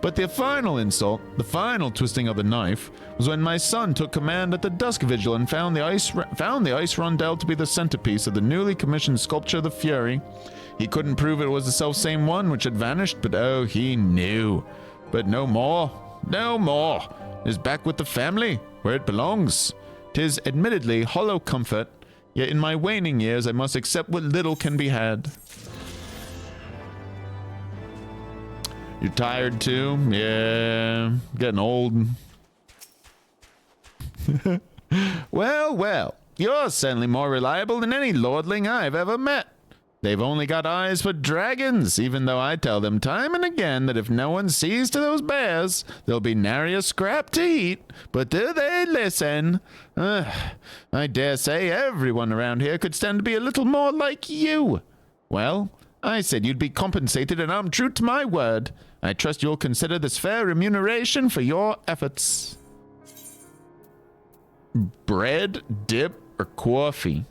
But the final insult, the final twisting of the knife, was when my son took command at the Dusk Vigil and found the ice rondel to be the centerpiece of the newly commissioned sculpture of the Fury. He couldn't prove it was the self-same one which had vanished, but oh, he knew. But no more. No more. It is back with the family, where it belongs. 'Tis admittedly hollow comfort, yet in my waning years I must accept what little can be had. You tired too? Yeah, getting old. Well, well, you're certainly more reliable than any lordling I've ever met. They've only got eyes for dragons, even though I tell them time and again that if no one sees to those bears, there'll be nary a scrap to eat. But do they listen? I dare say everyone around here could stand to be a little more like you. Well, I said you'd be compensated, and I'm true to my word. I trust you'll consider this fair remuneration for your efforts. Bread, dip, or coffee?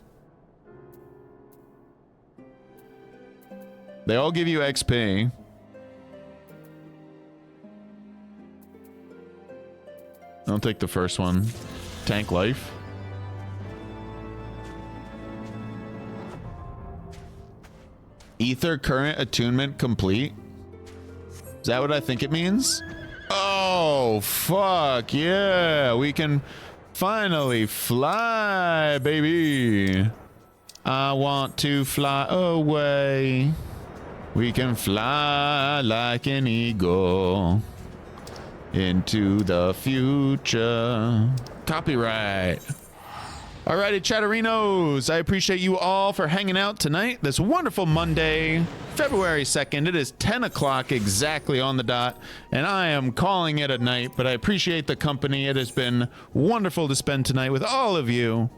They all give you XP. I'll take the first one. Tank life. Ether current attunement complete. Is that what I think it means? Oh, fuck yeah. We can finally fly, baby. I want to fly away. We can fly like an eagle into the future. Copyright. Alrighty, Chatterinos, I appreciate you all for hanging out tonight. This wonderful Monday, February 2nd. It is 10 o'clock exactly on the dot, and I am calling it a night, but I appreciate the company. It has been wonderful to spend tonight with all of you.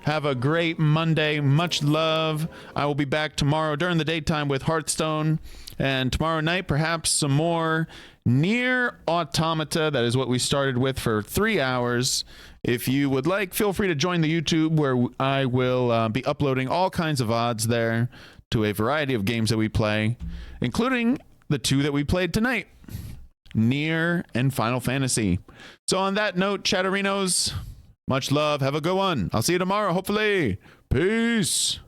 Have a great Monday. Much love. I will be back tomorrow during the daytime with Hearthstone, and tomorrow night perhaps some more Nier Automata. That is what we started with for 3 hours. If you would like, feel free to join the YouTube, where I will be uploading all kinds of VODs there to a variety of games that we play, including the 2 that we played tonight, Nier and Final Fantasy. So on that note, Chatterinos, much love. Have a good one. I'll see you tomorrow, hopefully. Peace.